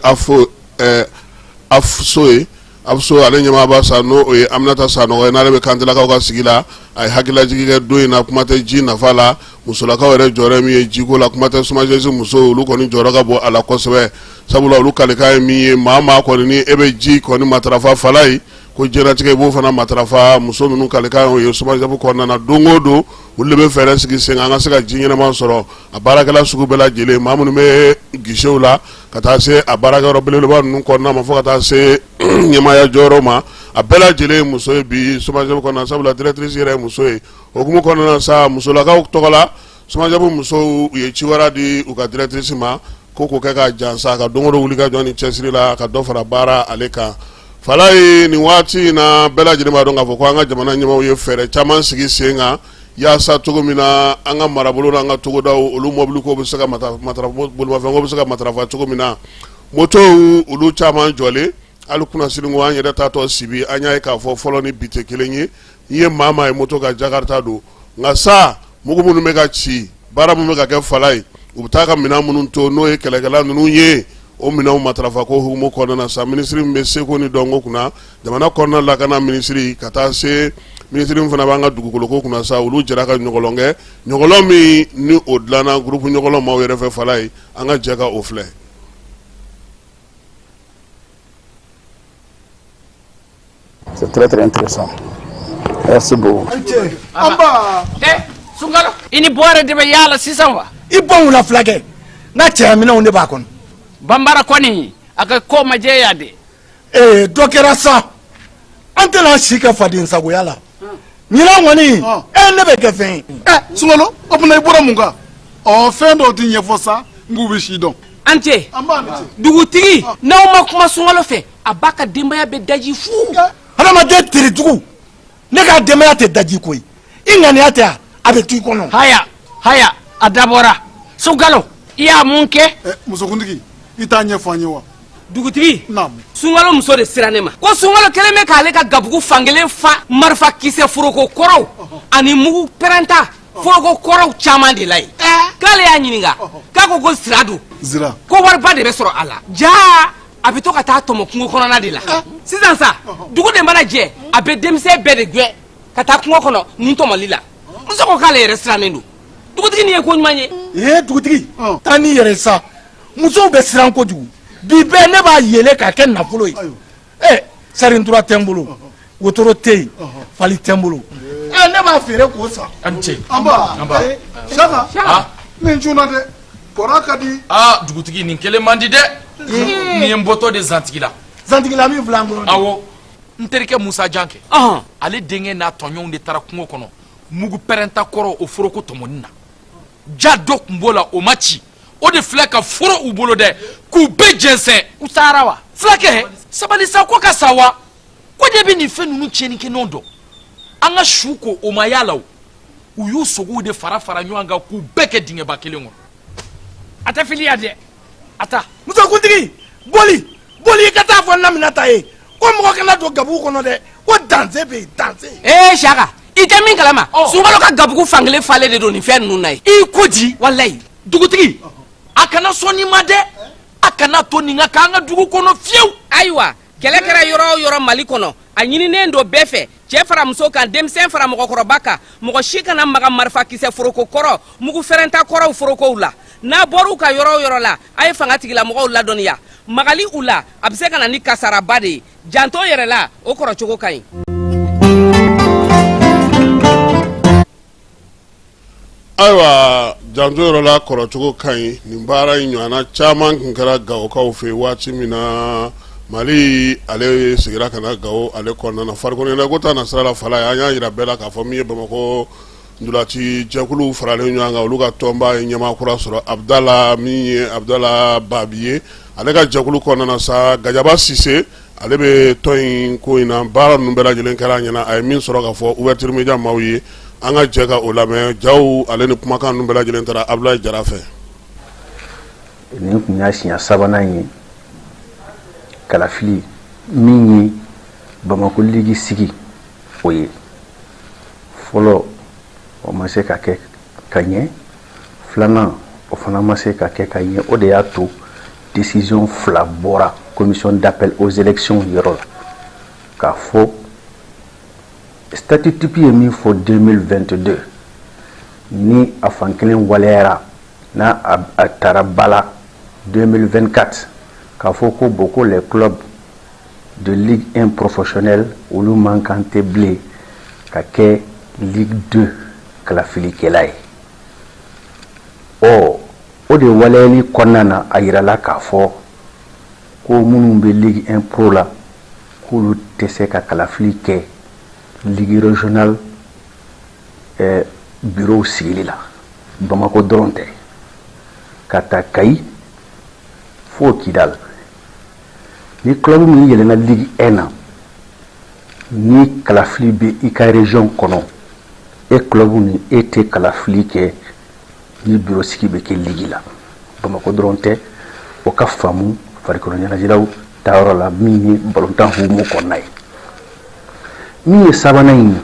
AFSO ye AFSO ale ɲɛmaaba sa n'o ye Aminata Sanogo ye n'ale bɛ kantilakaw ka sigi la a ye hakililajigi kɛ don in na kuma tɛ ji nafa la musolakaw yɛrɛ jɔyɔrɔ min ye jiko la kuma tɛ SOMAGEP musow olu kɔni jɔyɔrɔ ka bon a la kosɛbɛ sabula olu kalikan ye min ye maa kɔni ni e bɛ ji kɔni matarafa fala ye ko jɛnatigɛ i b'o fana matarafa muso ninnu kalikan ye SOMAGEP kɔnɔna na don o don olu de bɛ fɛɛrɛ sigi sen kan an ka se ka ji ɲɛnama sɔrɔ a baarakɛla sugu bɛɛ lajɛlen maa minnu bɛ guichew la ka taa se a baarakɛyɔrɔ belebeleba ninnu kɔnɔna ma fo ka taa se ɲɛmaaya jɔyɔrɔ ma a bɛɛ lajɛlen ye muso ye bi SOMAGEP kɔnɔna sabula directrice yɛrɛ ye muso ye o hukumu kɔnɔna na sa musolakaw tɔgɔ la SOMAGEP musow u ye ci wɛrɛ di u ka directrice ma ko k'o kɛ ka jansa ka don o don wuli ka jɔ ni cɛsiri la ka dɔ fara baara ale kan fala ye nin waati in na bɛɛ lajɛlen b'a dɔn k'a fɔ ko an ka jamana ɲɛmaaw ye fɛɛrɛ caman sigi sen kan yaasa cogo min na an ka marabolo n'an ka togodaw olu mɔbili ko bɛ se ka matarafa bolimafɛn ko bɛ se ka matarafa cogo min na motow olu caman jɔlen hali kunnasiri ko an yɛrɛ taatɔ sibi an y'a ye k'a fɔ fɔlɔ ni bi tɛ kelen ye i ye maa ye moto ka jakarta don nka sa mugu minnu bɛ ka ci baara minnu bɛ ka kɛ fala ye u bɛ taa ka minɛn minnu to n'o ye kɛlɛkɛla ninnu ye o minɛnw matarafa ko hukumu kɔnɔna na sa minisiri min bɛ seko ni dɔnko kunna jamana kɔnɔna lakana minisiri ka taa se minisiri min fana b'an ka dugukoloko kunna sa olu jɛra ka ɲɔgɔlɔn kɛ ɲɔgɔlɔn min ni o dilanna groupe ɲɔgɔlɔn maaw yɛrɛ fɛ fala ye an ka jɛ ka o filɛ. C'est très très intéressant. Merci beaucoup. Amba! Sungalo, ini boire de yala sisan wa? Ibon la flage. Na cɛ minɛnw de b'a kɔnɔ. Bambara kɔni a ka ko ma jɛya de. Dɔ kɛra sa. An tɛna si kɛ faden sagoya la. Ɲinan kɔni ne bɛ kɛ fɛn ye. Sungalo, o tuma i bɔra mun kan? Fɛn dɔw tɛ ɲɛfɔ sa n k'u bɛ si dɔn. An cɛ dugutigi n'aw ma kuma Sungalo fɛ a b'a ka denbaya bɛ daji fu. Adamaden terijugu ne ka denbaya tɛ daji koyi. I ŋaniya tɛ a bɛ t'i kɔnɔ. Haya a dabɔra. Sungalo i y'a mun kɛ. Musokuntigi i t'a ɲɛfɔ an ye wa? Dugutigi Sungalo muso de sera ne ma ko Sungalo kelen bɛ k'ale ka gabugu fankelen fa marifa kisɛ foroko kɔrɔw ani mugu pɛrɛnta foroko kɔrɔw caman de la ye k'ale y'a ɲininka k'a ko sira don ko wariba de bɛ sɔrɔ a la jaa a bɛ to ka taa tɔmɔ kungo kɔnɔna de la sisan sa dugu de mana jɛ a bɛ denmisɛn bɛɛ de gɛn ka taa kungo kɔnɔ nin tɔmɔli la muso ko k'ale yɛrɛ sirannen don dugutigi nin ye ko ɲuman ye. Dugutigi taa n'i yɛrɛ sa musow bɛ siran kojugu bi bɛɛ ne b'a yɛlɛ k'a kɛ nafolo ye sarintura tɛ n bolo wotoro tɛ yen fali tɛ n bolo ne b'a feere k'o san. A ni ce. Anba Saka nin cunna dɛ bɔra ka di. Dugutigi nin kelen man di dɛ nin ye n bɔtɔ de Zantigila. Zantigila min filɛ an bolo. Awɔ n terikɛ Musa Jan kɛ ale denkɛ n'a tɔɲɔgɔnw de taara kungo kɔnɔ mugu pɛrɛnta kɔrɔ o foroko tɔmɔni na ja dɔ kun b'o la o ma ci o de filɛ ka foro u bolo dɛ k'u bɛɛ jɛnsɛn u taara wa fulakɛ sabali sa ko ka sa wa ko de bɛ nin fɛn ninnu tiɲɛni kɛ ɲɔgɔn dɔn an ka su ko o ma y'a la o u y'u sogow de fara fara ɲɔgɔn kan k'u bɛɛ kɛ dingɛba kelen kɔnɔ a tɛ fili ya dɛ a ta musokuntigi boli i ka taa fɔ namina ta ye ko mɔgɔ kana don gabugu kɔnɔ dɛ ko danse bɛ yen danse. Saka i tɛ min kalama Sunkalo ka gabugu fankelen falen de don nin fɛn ninnu na ye i ko di walayi dugutigi a kana sɔn nin ma dɛ a kana to nin ka k'an ka dugu kɔnɔ fiyewu. ayiwa kɛlɛ kɛra yɔrɔ o yɔrɔ Mali kɔnɔ a ɲininen don bɛɛ fɛ cɛ fara muso kan denmisɛn fara mɔgɔkɔrɔba kan mɔgɔ si kana maga marifakisɛ foroko kɔrɔ mugu fɛrɛnta kɔrɔw forokow la n'a bɔr'u ka yɔrɔ o yɔrɔ la a ye fanga tigilamɔgɔw ladɔnniya magali u la a bɛ se ka na ni kasaraba de ye janto yɛrɛ la o kɔrɔ cogo ka ɲi. ayiwa janto yɔrɔ la kɔrɔ cogo ka ɲi nin baara in ɲɔgɔnna caman tun kɛra Gawokaw fɛ waati min na Mali ale sigira ka na Gawo ale kɔnɔna na farikolo ɲɛnajɛ na sira la fala ye an y'a yira bɛɛ la k'a fɔ min ye Bamakɔ ndolati jɛkulu faralen ɲɔgɔn kan olu ka tɔnba ye ɲɛmaa kura sɔrɔ Abdala min ye Abdala Babi ye ale ka jɛkulu kɔnɔna na sa Gajaba Sise ale bɛ tɔn in ko in na baara ninnu bɛɛ lajɛlen kɛra a ɲɛna a ye min sɔrɔ ka fɔ ouverture media maaw ye an ka jɛ ka o lamɛn jaw ale ni kumakan ninnu bɛɛ lajɛlen taara Abdoulaye Jara fɛ. Nin kun y'a siɲɛ sabanan ye kalafili min ye Bamako ligi sigi o ye fɔlɔ o ma se ka kɛ ka ɲɛ filanan o fana ma se ka kɛ ka ɲɛ o de y'a to décision fila bɔra commission d'appel aux élections yɔrɔ la k'a fɔ statut type ye min fɔ 2022 ni a fankelen waleyara n'a a taara bala 2024 k'a fɔ ko bon ko les clubs de Ligue 1 professionnelle olu man kan tɛ bilen ka kɛ Ligue 2 kalafilikɛla ye o de waleyali kɔnɔna na a yirala k'a fɔ ko minnu bɛ Ligue 1 pro la k'olu tɛ se ka kalafili kɛ Ligue régionale bureau sigili la Bamako dɔrɔn tɛ ka taa Kayi fo Kidal ni club min yɛlɛnna Ligue 1 na ni kalafili bɛ i ka région kɔnɔ e club ni e tɛ kalafili kɛ ni bureau sigi bɛ kɛ Ligue la Bamako dɔrɔn tɛ o ka faamu farikolo ɲɛnajɛlaw taayɔrɔ la min ye balontan hukumu kɔnɔna ye min ye sabanan in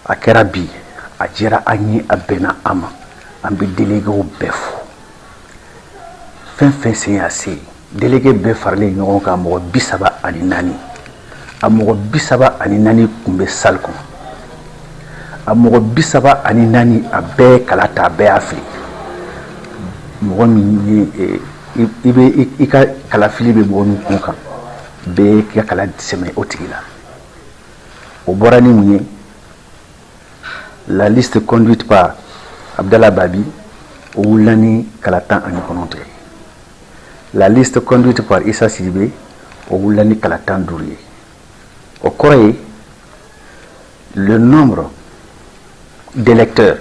a kɛra bi a jɛra an ye a bɛnna an ma an bɛ déléguéw bɛɛ fo fɛn fɛn sen y'a se délégué bɛɛ faralen ɲɔgɔn kan mɔgɔ 34 a mɔgɔ 34 tun bɛ salle kɔnɔ a mɔgɔ 34 a bɛɛ kala ta a bɛɛ y'a fili mɔgɔ min ye i ka kalafili bɛ mɔgɔ min kun kan bɛɛ k'i ka kala sɛmɛ o tigi la o bɔra ni mun ye la liste conduite par Abdallah Babi o wulila ni kala 19 ye la liste conduite par Issa Sidibé o wulila ni kala 15 ye o kɔrɔ ye le nombre d'électeurs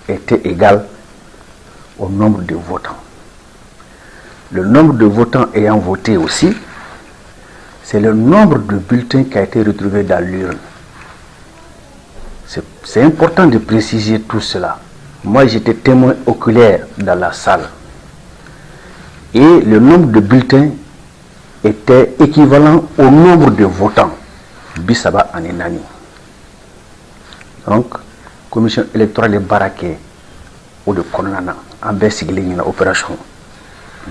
était égal au nombre de votants. Le nombre de votants ayant voté aussi, c'est le nombre de bulletins qui a été retrouvé dans l'urne. C'est important de préciser tout cela. Moi, j'étais témoin oculaire dans la salle. Et le nombre de bulletins était équivalent au nombre de votants. Bissaba Anenani. Donc, commission électorale est baraquée ou de Konana en Bessigling une opération.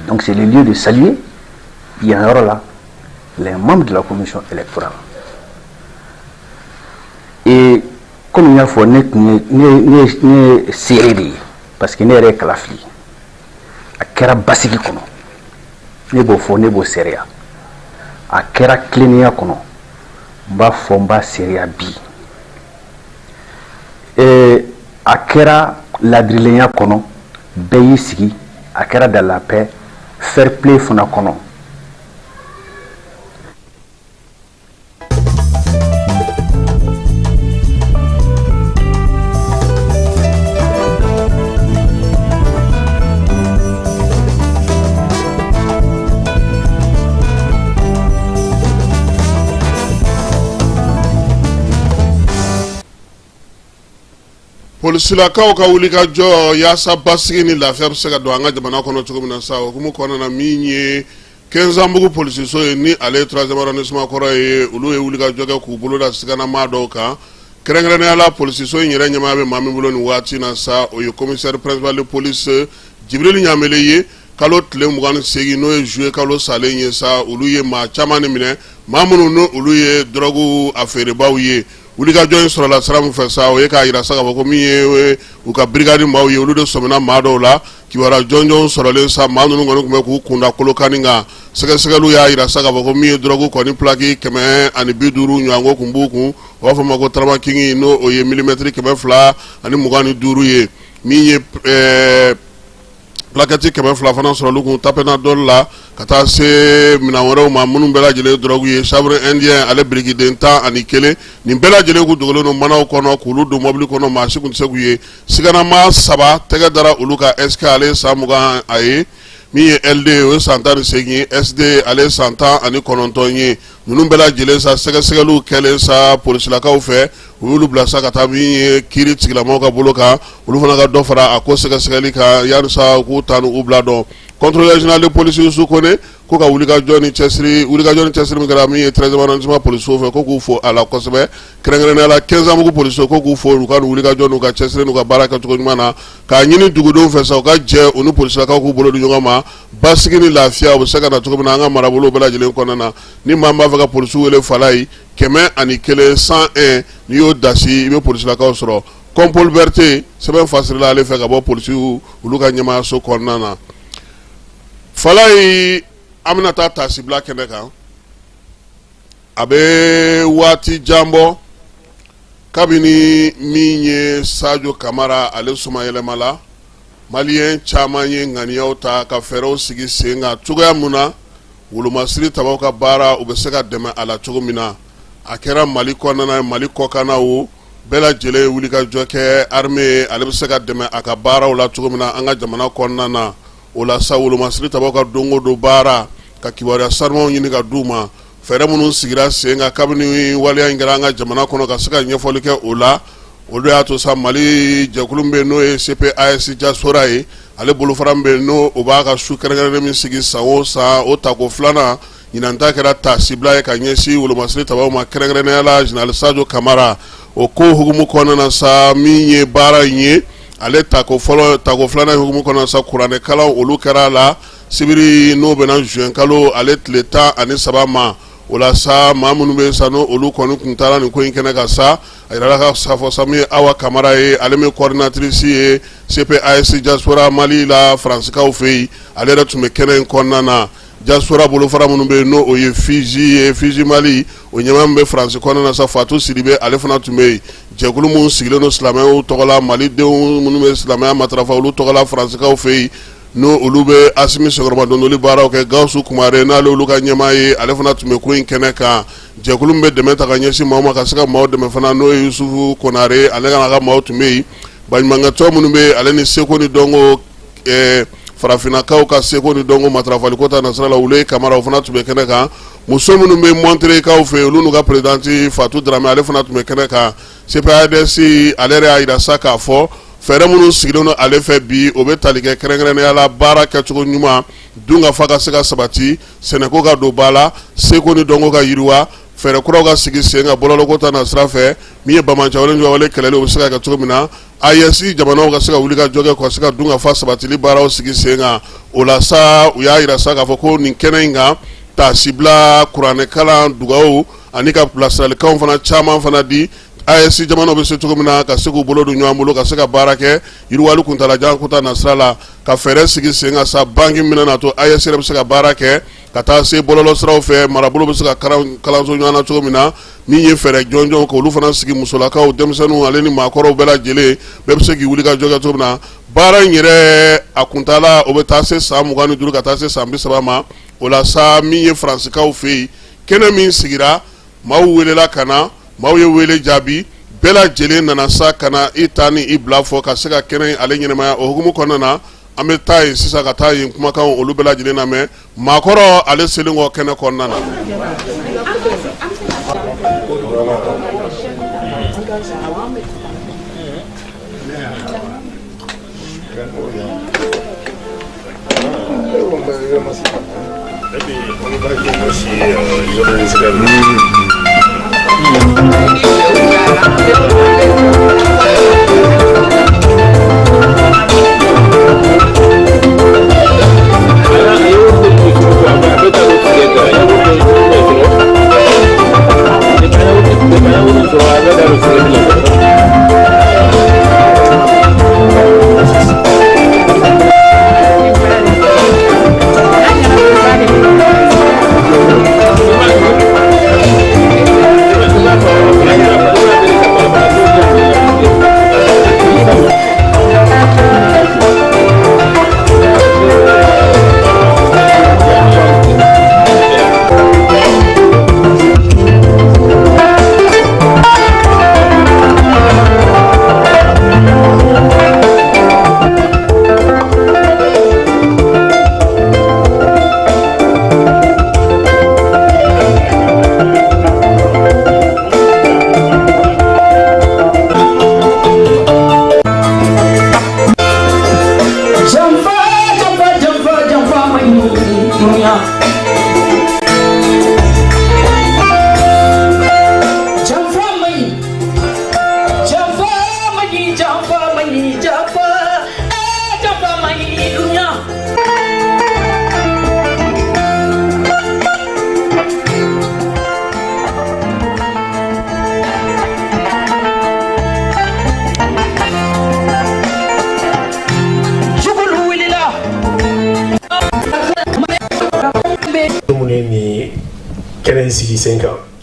Donc, c'est le lieu de saluer. Il y a un là les membres de la commission électorale. Et comme il y a fait une série, parce qu'il n'y a pas de fille, à Kera Basiki Kono, nebo fo nebo seria, à Kera Klinia Kono, ba fomba seria bi. Et à Kera Ladrilenia Kono, Beyisiki, à Kera de la paix, fair play Fona Kono. polisilakaw ka wuli ka jɔ yaasa basigi ni lafiya bɛ se ka don an ka jamana kɔnɔ cogo min na sa o hukumu kɔnɔna na min ye Kenzambugu polisiso ye ni ale 3e arrondissement kɔrɔ ye olu ye wuli ka jɔ kɛ k'u bolo da siganamaa dɔw kan kɛrɛnkɛrɛnnenya la polisiso in yɛrɛ ɲɛmaa bɛ maa min bolo nin waati na sa o ye commissaire principal de police Jibril Ɲamele ye kalo tile 28 n'o ye juillet kalo salen ye sa olu ye maa caman ni minɛ maa minnu ni olu ye drogue a feerebaw ye wuli ka jɔ in sɔrɔla sira min fɛ sa o ye k'a yira sa k'a fɔ ko min ye u ka brigade maaw ye olu de sɔmina maa dɔw la kibaruya jɔnjɔn sɔrɔlen sa maa ninnu kɔni tun bɛ k'u kunda Kolokani kan sɛgɛsɛgɛliw y'a yira sa k'a fɔ ko min ye drogue kɔni plaki 150 ɲɔgɔnko kun b'u kun u b'a fɔ ma ko taramakingi n'o o ye milimɛtiri 225 ye min ye plakɛti 200 fana sɔrɔlu kun tapena dɔl la ka taa se minan wɛrɛw ma minnu bɛɛ lajɛlen drogue ye sabre indien ale birikiden 11 nin bɛɛ lajɛlen ku dogolen don manaw kɔnɔ k'olu don mobili kɔnɔ maa si kun tɛ se k'u ye siganama 3 tɛgɛ dara olu ka SK ale san 20 a ye min ye LD o ye san 18 ye SD ale san 19 ye ninnu bɛɛ lajɛlen sa sɛgɛsɛgɛliw kɛlen sa polisilakaw fɛ u y'olu bila sa ka taa min ye kiiri tigilamaw ka bolo kan olu fana ka dɔ fara a ko sɛgɛsɛgɛli kan yani sa k'u ta ni u bila dɔn contrôleur général de police Youssou Kone ko ka wulikajɔ ni cɛsiri min kɛra min ye 13e arrondissement policier fɛ ko k'u fo a la kosɛbɛ kɛrɛnkɛrɛnnenya la Kenzambugu policier ko k'u fo u ka wulikajɔ n'u ka cɛsiri n'u ka baara kɛcogo ɲuman na k'a ɲini dugudenw fɛ sa u ka jɛ u ni polisilakaw k'u bolo di ɲɔgɔn ma basigi ni lafiya u bɛ se ka na cogo min na an ka marabolo bɛɛ lajɛlen kɔnɔna na ni maa min b'a fɛ ka polisiw wele fala ye 101 101 n'i y'o dasi i bɛ polisilakaw sɔrɔ Compol Berté sɛbɛn fasirila ale fɛ ka bɔ polisiw olu ka ɲɛmaayaso kɔnɔna na fala yi an bɛna taa tasibila kɛnɛ kan a bɛ waati jan bɔ kabini min ye Sadio Kamara ale suma yɛlɛma la maliyɛn caman ye ŋaniyaw ta ka fɛɛrɛw sigi sen kan cogoya mun na wolomasiri tabaw ka baara u bɛ se ka dɛmɛ a la cogo min na a kɛra Mali kɔnɔna ye Mali kɔkanna o bɛɛ lajɛlen ye wulikajɔ kɛ armée ale bɛ se ka dɛmɛ a ka baaraw la cogo min na an ka jamana kɔnɔna na o la sa wolomasiri tabaw ka don o don baara ka kibaruya sanumanw ɲini ka d'u ma fɛɛrɛ minnu sigira sen kan kabini waleya in kɛra an ka jamana kɔnɔ ka se ka ɲɛfɔli kɛ o la o de y'a to sa Mali jɛkulu min bɛ n'o ye CPAS Diaspora ye ale bolofara min bɛ n'o o b'a ka su kɛrɛnkɛrɛnnen min sigi san o san o tako filanan ɲinan ta kɛra tasibila ye ka ɲɛsin wolomasiri tabaw ma kɛrɛnkɛrɛnnenya la Général Sadio Kamara o ko hukumu kɔnɔna na sa min ye baara in ye ale tako filanan hukumu kɔnɔna na sa kuranɛ kalan olu kɛra la sibiri n'o bɛna juin kalo ale tile 13 ma o la sa maa minnu bɛ sa n'o olu kɔni kun taara nin ko in kɛnɛ kan sa a yirala ka sa fɔ sa min ye Awa Kamara ye ale min coordinatrice ye CPAS Diaspora Mali la Faransikaw fɛ yen ale yɛrɛ tun bɛ kɛnɛ in kɔnɔna na Diaspora bolofara minnu bɛ yen n'o o ye Fiji Mali o ɲɛmaa min bɛ Faransi kɔnɔna na sa Fatou Sidibe ale fana tun bɛ yen jɛkulu minnu sigilen don silamɛw tɔgɔ la Malidenw minnu bɛ silamɛya matarafa olu tɔgɔ la Faransikaw fɛ yen n'o olu bɛ Asimi Sɛgɛrɛma dondoli baaraw kɛ Gawusu Kumare n'ale olu ka ɲɛmaa ye ale fana tun bɛ ko in kɛnɛ kan jɛkulu min bɛ dɛmɛ ta ka ɲɛsin maaw ma ka se ka maaw dɛmɛ fana n'o ye Yusufu Konare ale ka maaw tun bɛ yen baɲumankɛtɔn minnu bɛ ale ni seko ni dɔnko farafinakaw ka seko ni dɔnko matarafaliko ta nasira la olu ye Kamara o fana tun bɛ kɛnɛ kan muso minnu bɛ Monterey kaw fɛ olu n'u ka présidente Fatou Dramé ale fana tun bɛ kɛnɛ kan CPADS ale yɛrɛ y'a yira sa k'a fɔ fɛɛrɛ minnu sigilen don ale fɛ bi o bɛ tali kɛ kɛrɛnkɛrɛnnenya la baara kɛcogo ɲuman dun ka fa ka se ka sabati sɛnɛko ka don ba la seko ni dɔnko ka yiriwa fɛɛrɛ kuraw ka sigi sen kan bɔlɔlɔko ta na sira fɛ min ye bamancawale ni wale kɛlɛli o bɛ se ka kɛ cogo min na AES jamanaw ka se ka wuli ka jɔ kɛ ka se ka dun ka fa sabatili baaraw sigi sen kan o la sa u y'a yira sa k'a fɔ ko nin kɛnɛ in kan tasibila kuranɛ kalan dugawu ani ka bilasiralikanw fana caman fana di AES jamanaw bɛ se cogo min na ka se k'u bolo don ɲɔgɔn bolo ka se ka baara kɛ yiriwali kuntalajan ko ta nasira la ka fɛɛrɛ sigi sen kan sa banki min na to AES yɛrɛ bɛ se ka baara kɛ ka taa se bɔlɔlɔ siraw fɛ marabolo bɛ se ka kalanso ɲɔgɔn na cogo min na min ye fɛɛrɛ jɔnjɔnw ka olu fana sigi musolakaw denmisɛnninw ale ni maakɔrɔw bɛɛ lajɛlen bɛɛ bɛ se k'i wuli ka jɔ kɛ cogo min na baara in yɛrɛ a kuntala o bɛ taa se san 25 ka taa se san 30 ma o la sa min ye Faransikaw fɛ yen kɛnɛ min sigira maaw welela ka na maaw ye wele jaabi bɛɛ lajɛlen nana sa ka na i ta ni i bila fɔ ka se ka kɛnɛ ale ɲɛnamaya o hukumu kɔnɔna na an bɛ taa yen sisan ka taa yen kumakanw olu bɛɛ lajɛlen lamɛn maakɔrɔ ale selen kɔ kɛnɛ kɔnɔna na.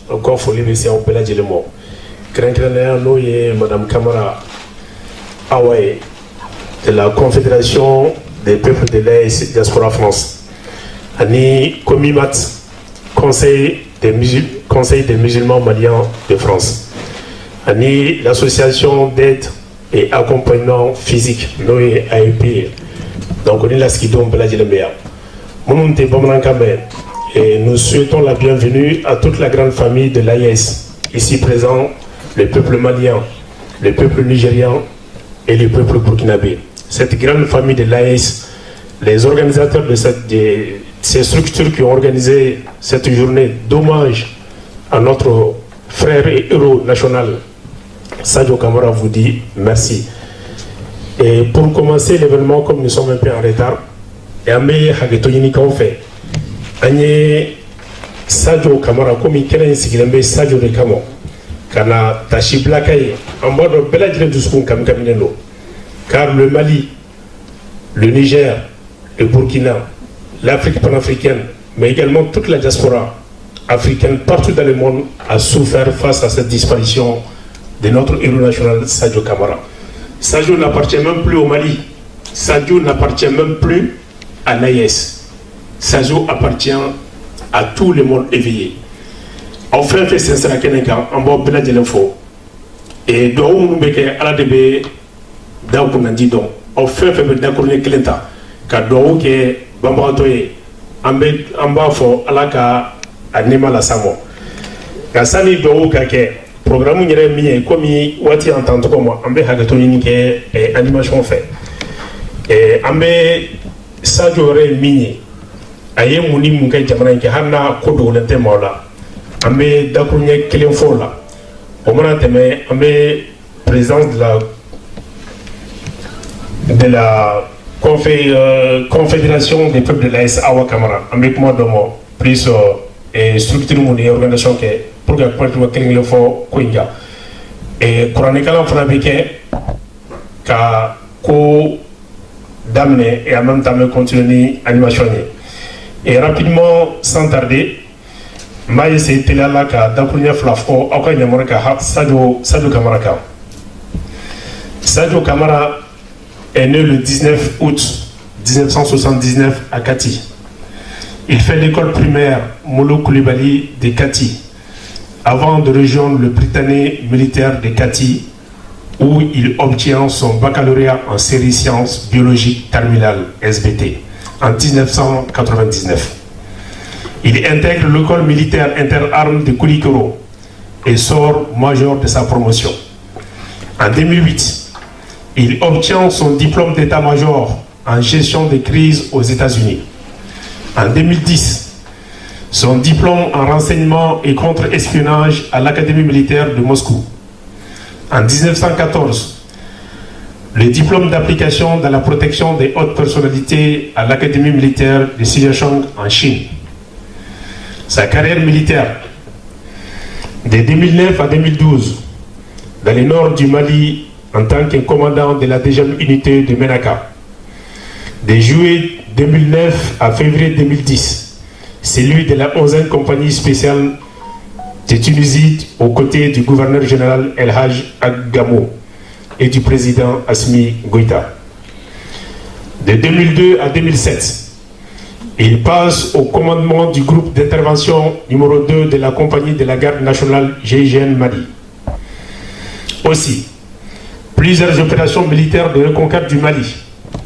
Encore faut les au Pelage le mot. Madame Camara Awaye de la Confédération des peuples de l'Est Diaspora France. Ani Comimat, Conseil des musulmans maliens de France. Ani l'Association d'aide et accompagnement physique, Noé AEP. Donc on est là ce qui donne Pelage le meilleur. Et nous souhaitons la bienvenue à toute la grande famille de l'AIS, ici présent, le peuple malien, le peuple nigérian et le peuple burkinabé. Cette grande famille de l'AIS, les organisateurs de ces structures qui ont organisé cette journée d'hommage à notre frère et héros national, Sadio Camara, vous dit merci. Et pour commencer l'événement, comme nous sommes un peu en retard, et à fait. Anye Sadio Camara comme kelen sigilembe Sadio de Kamo kana tashi blakaye en bas de beladre du spoon kam kamineno car le Mali, le Niger, le Burkina, l'Afrique panafricaine mais également toute la diaspora africaine partout dans le monde a souffert face à cette disparition de notre héros national Sadio Camara. Sadio n'appartient même plus au Mali, Sadio n'appartient même plus à l'AIS. Sadio appartient à tout le monde éveillé. On fait sincère Kenenka, on va bien de l'info. Et donc, on va faire à la DB, donc on a dit donc, on fait d'accord avec Kelenta, car donc, Bambaotoye, on va faire à la cas à Nema la Samo. Car ça, il doit que programme il est mis comme il wati entendre comme moi, on va hagatoni que animation fait. Et on va Sadio aurait mis. Aye muni munga jamana nke hanna ko do lente mawla ambe dakunya kelen fola o mana teme ambe présidence de la confédération des peuples de l'AS Awa Camara ambe kuma domo plus et structure muni organisation ke pour que pour kelen fo ko inga et coranique la fana beke ka ko damne et en même temps continuer animation. Et rapidement, sans tarder, Maïs était là ka Dakunya Flafo, Aka Yamoraka, Sadio Camara. Sadio Camara est né le 19 août 1979 à Kati. Il fait l'école primaire Molo Koulibaly de Kati, avant de rejoindre le Britannique militaire de Kati, où il obtient son baccalauréat en série sciences biologiques terminale SBT. En 1999. Il intègre l'école militaire interarmes de Koulikoro et sort major de sa promotion. En 2008, il obtient son diplôme d'état-major en gestion des crises aux États-Unis. En 2010, son diplôme en renseignement et contre-espionnage à l'Académie militaire de Moscou. En 1914, le diplôme d'application dans la protection des hautes personnalités à l'Académie militaire de Xizhiang en Chine. Sa carrière militaire, de 2009 à 2012, dans le nord du Mali en tant que commandant de la 2e unité de Menaka. De juillet 2009 à février 2010, celui de la 11e compagnie spéciale de Tunisie aux côtés du gouverneur général El Haj Agamo et du président Assimi Goïta. De 2002 à 2007, il passe au commandement du groupe d'intervention numéro 2 de la compagnie de la garde nationale GIGN Mali. Aussi, plusieurs opérations militaires de reconquête du Mali.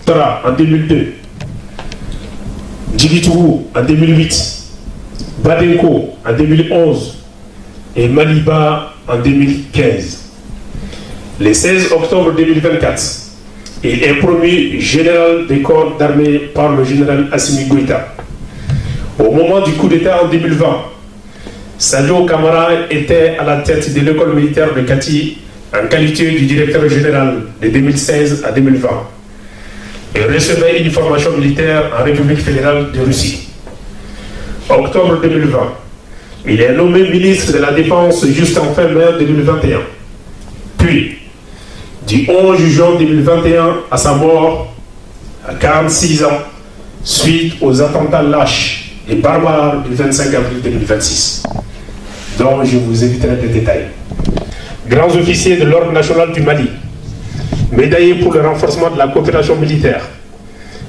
Tara en 2002, Djigitourou en 2008, Badenko en 2011 et Maliba en 2015. Le 16 octobre 2024, il est promu général des corps d'armée par le général Assimi Goïta. Au moment du coup d'État en 2020, Sadio Kamara était à la tête de l'école militaire de Kati en qualité du directeur général de 2016 à 2020 et recevait une formation militaire en République fédérale de Russie. Octobre 2020, il est nommé ministre de la Défense juste en fin mai 2021. Puis, du 11 juin 2021 à sa mort, à 46 ans, suite aux attentats lâches et barbares du 25 avril 2026, dont je vous éviterai des détails. Grands officiers de l'Ordre national du Mali, médaillés pour le renforcement de la coopération militaire,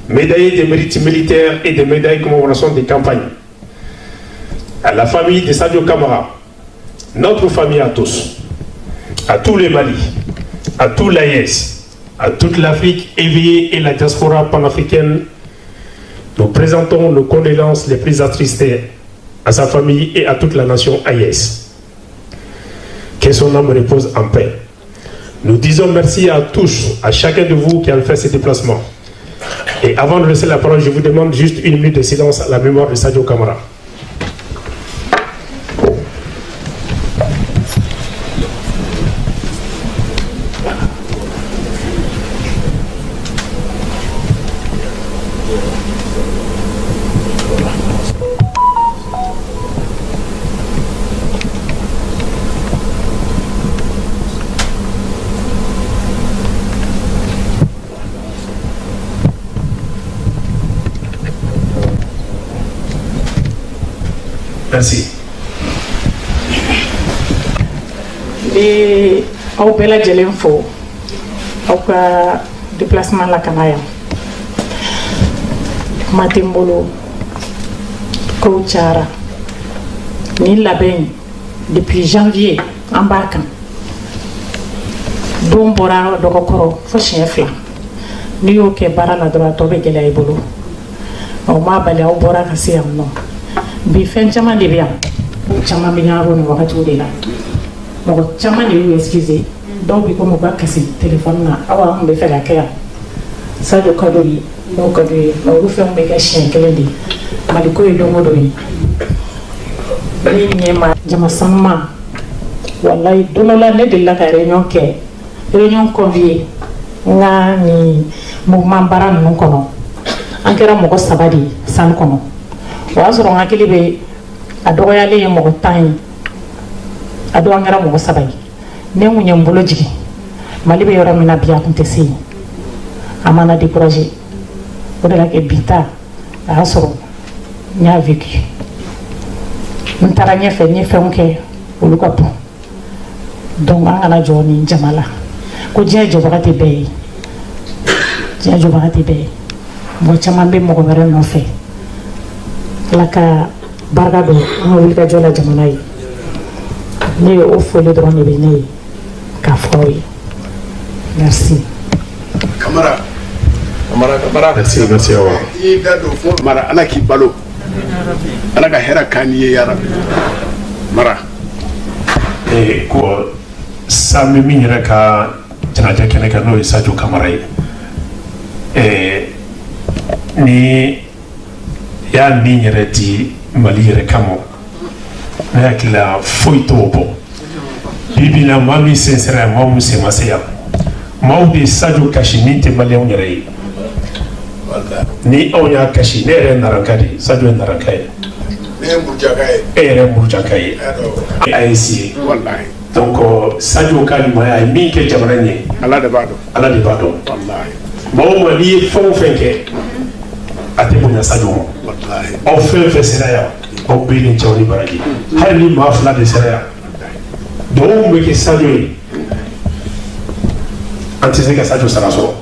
médaillés des mérites militaires et des médailles de commémoration des campagnes. À la famille de Sadio Kamara, notre famille à tous, à tous les Mali, à tout l'AES, à toute l'Afrique éveillée et la diaspora panafricaine, nous présentons nos condoléances les plus attristées à sa famille et à toute la nation AES. Que son âme repose en paix. Nous disons merci à tous, à chacun de vous qui a fait ce déplacement. Et avant de laisser la parole, je vous demande juste une minute de silence à la mémoire de Sadio Kamara. Merci. Bɛ aw bɛɛ lajɛlen fo aw ka déplacement la ka na yan kuma tɛ n bolo kow cayara ni labɛn depuis janvier an b'a kan don bɔra dɔgɔkɔrɔ fo siɲɛ 2 n'i y'o kɛ baara la dɔrɔn a tɔ bɛ gɛlɛya i bolo o m'a bali aw bɔra ka se yan nɔ bi fɛn caman de bɛ yan caman bɛ ɲagabɔ nin wagatiw de la mɔgɔ caman de y'u excuse dɔw bɛ komi u ka kasi telefɔni na aw an bɛ fɛ ka kɛ yan Sadio ka d'o ye n'o ka d'o ye mɛ olu fɛnw bɛ kɛ siɲɛ 1 de ye maliko ye don o don ye ne ɲɛma jama sanuman walayi don dɔ la ne delila ka réunion kɛ réunion conviée n ka nin mouvement baara ninnu kɔnɔ an kɛra mɔgɔ 3 de ye salle kɔnɔ o y'a sɔrɔ n hakili bɛ a dɔgɔyalen ye mɔgɔ 10 ye a don an kɛra mɔgɔ 3 ye ne kun ye n bolo jigin Mali bɛ yɔrɔ min na bi a kun tɛ se yen a mana découragé o de la kɛ bi ta a y'a sɔrɔ n y'a vécu n taara ɲɛfɛ n ye fɛnw kɛ olu ka bon donc an kana jɔ nin jama la ko diɲɛ jɔbaga tɛ bɛɛ ye diɲɛ jɔbaga tɛ bɛɛ ye mɔgɔ caman bɛ mɔgɔ wɛrɛ nɔfɛ Ala ka barika don an ka wulikajɔ la jamana ye ne ye o foli dɔrɔn de bɛ ne ye k'a fɔ aw ye merci. Kamara merci awa i y'i da don fo Mara Ala k'i balo Ala ka hɛrɛ k'an ni ye yarabi Mara ko san bɛ min yɛrɛ ka jɛnajɛ kɛnɛ kan n'o ye Sadio Kamara ye ni y'a min yɛrɛ di Mali yɛrɛ kama ne hakili la foyi t'o bɔ bi bi in na maa min sensɛnna yan maa min sen ma se yan maaw de Sadio kasi min tɛ maliyɛnw yɛrɛ ye ni anw y'a kasi ne yɛrɛ ye naranka de ye Sadio ye naranka ye e yɛrɛ ye murujaka ye a ye si ye donc Sadio ka ɲumanya a ye min kɛ jamana ɲɛ Ala de b'a dɔn maa o maa n'i ye fɛn o fɛn kɛ a tɛ bonya Sadio ma aw fɛn fɛn sera yan aw bɛɛ ni cɛw ni baraji hali ni maa fila de sera yan dɔw bɛ kɛ Sadio ye an tɛ se ka Sadio sara sɔrɔ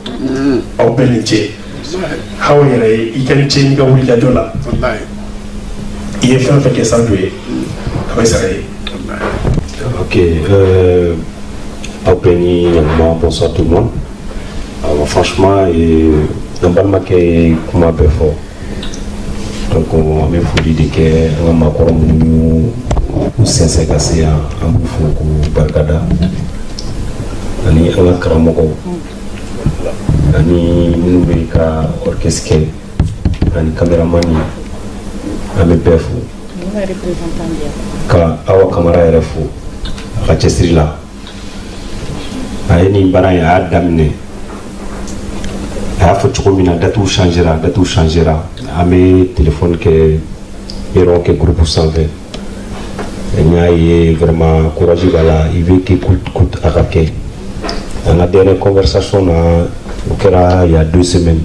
aw bɛɛ ni cɛ aw yɛrɛ ye i ka ni cɛ i ka wuli jajɔ la i ye fɛn fɛn kɛ Sadio ye a bɛ sara ye. Ok, bonsoir tout le monde. Alors, franchement, dans le comment faire fort. Donc, on a fait des cas, on a fait sincère cassé en bouffon barcada. Ani on a cramoko. Ani nous ka orchestre. Ani caméraman. Ami pefu. Ka awa kamara yɛrɛ fo a ka cɛsiri la a ye nin baara in a y'a daminɛ a y'a fɔ cogo min na datuw changera an bɛ téléphone kɛ yɔrɔ kɛ groupe sanfɛ n y'a ye vraiment courage b'a la il veut que coûte a ka kɛ an ka dernière conversation na o kɛra il y a 2 semaines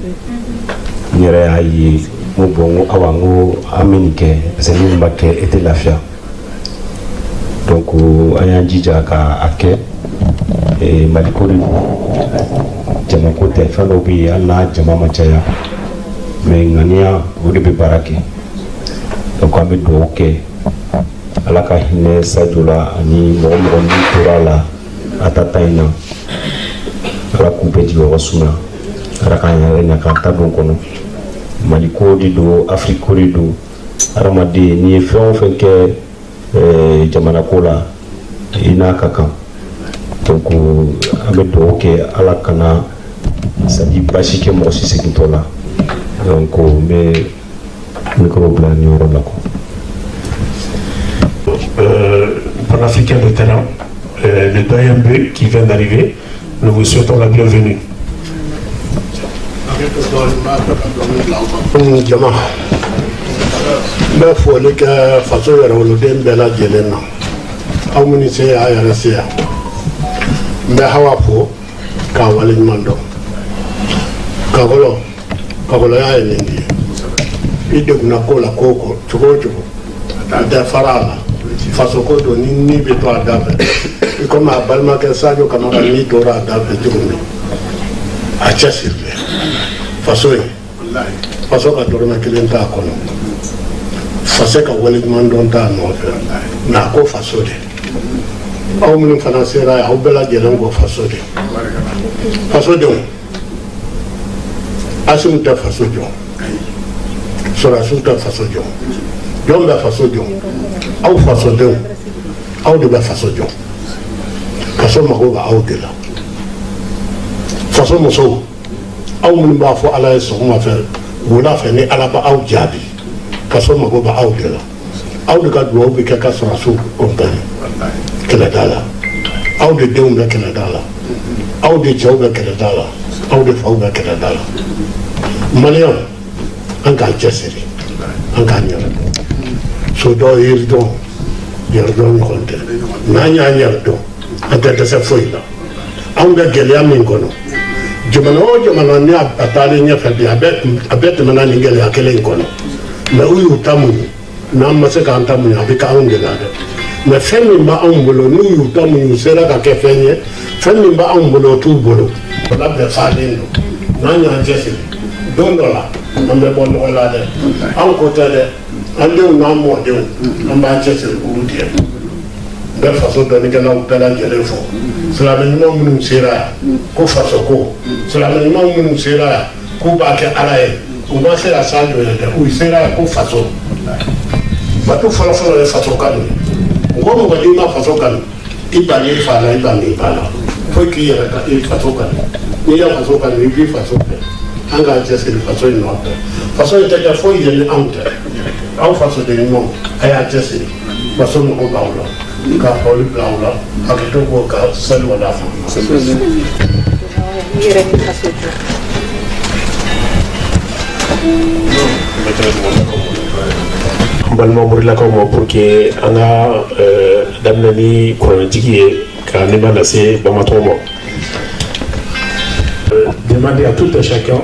n yɛrɛ y'a ye n ko bon n ko awa n ko an bɛ nin kɛ parce que ni ma kɛ e tɛ lafiya donc an y'an jija k'a kɛ Mali ko de jama ko tɛ fɛn dɔw bɛ yen hali n'a jama ma caya mais ŋaniya o de bɛ baara kɛ donc an bɛ dugawu kɛ Ala ka hinɛ Sadio la ani mɔgɔ min tora la a ta ta in na Ala k'u bɛɛ jigin o sun na Ala k'an yɛrɛ ɲa k'an ta don kɔnɔ Mali ko de don Afrique ko de don adamaden n'i ye fɛn o fɛn kɛ jamana ko la i n'a ka kan donc an bɛ dugawu kɛ Ala kana sadi basi kɛ mɔgɔ si segintɔ la donc n bɛ micro bila nin yɔrɔ la panafricain de talent le doyen B qui vient d'arriver nous vous souhaitons la bienvenue. Jama n bɛ foli kɛ faso yɛrɛ woloden bɛɛ lajɛlen na aw minnu se y'a yɛrɛ se yan n bɛ Hawa fo k'a waleɲuman dɔn kakɔlɔya ye nin de ye i degunna ko la ko o cogo o cogo a tɛ fara a la faso ko don ni bɛ to a da fɛ i komi a balimakɛ Sadio Kamara ni tora a da fɛ cogo min a cɛsirilen faso ye faso ka dɔrɔmɛ kelen t'a kɔnɔ faso ka waleɲuman dɔn t'a nɔfɛ nka a ko faso de aw minnu fana sera yan aw bɛɛ lajɛlen ko faso de fasodenw Asimu tɛ faso jɔ Sɔrɔdasiw tɛ faso jɔ jɔn bɛ faso jɔ aw fasodenw aw de bɛ faso jɔ faso mago bɛ aw de la faso musow aw minnu b'a fɔ Ala ye sɔgɔma fɛ wula fɛ ni Ala bɛ aw jaabi faso mago bɛ aw de la aw de ka dugawu bɛ kɛ ka sɔrɔdasiw kɔnpɛni kɛlɛda la aw de denw bɛ kɛlɛda la aw de cɛw bɛ kɛlɛda la aw de faw bɛ kɛlɛda la maliyɛnw an k'an cɛsiri an k'an yɛrɛ dɔn so dɔ ye yiri dɔn yɛrɛ dɔn ɲɔgɔn tɛ n'an y'an yɛrɛ dɔn an tɛ dɛsɛ foyi la anw bɛ gɛlɛya min kɔnɔ jamana o jamana ni a taalen ɲɛfɛ bi a bɛɛ tɛmɛna nin gɛlɛya kelen in kɔnɔ mais u y'u ta muɲu n'an ma se k'an ta muɲu a bɛ k'anw de la dɛ mais fɛn min b'anw bolo n'u y'u ta muɲu sera ka kɛ fɛn ye fɛn min b'anw bolo o t'u bolo o la bɛɛ falen don n'an y'an cɛsiri don dɔ la an bɛ bɔ nɔgɔ la dɛ anw ko tɛ dɛ an denw n'an mɔdenw an b'an cɛsiri k'u tigɛ n bɛ faso dɔnnikɛlaw bɛɛ lajɛlen fɔ silamɛ ɲuman minnu sera yan ko faso ko silamɛ ɲuman minnu sera yan k'u b'a kɛ Ala ye u ma se ka Sadio yɛrɛ dɛ u sera yan ko faso bato fɔlɔfɔlɔ ye faso kanu mɔgɔ o mɔgɔ n'i ma faso kanu i banna i fa la i banna i ba la fo k'i yɛrɛ ka i faso kanu n'i y'a faso kanu i b'i faso fɛ an k'an cɛsiri faso in nɔfɛ faso in tɛ kɛ foyi ye ni anw tɛ aw fasoden ɲumanw a y'a cɛsiri faso mago b'aw la ka fɔli bila aw la hakili k'o ka sali wala fɔ. balima murilakaw ma pour que an ka daminɛ ni kuranɛtigi ye ka nɛma lase bamatɔw ma. Demander à tout un chacun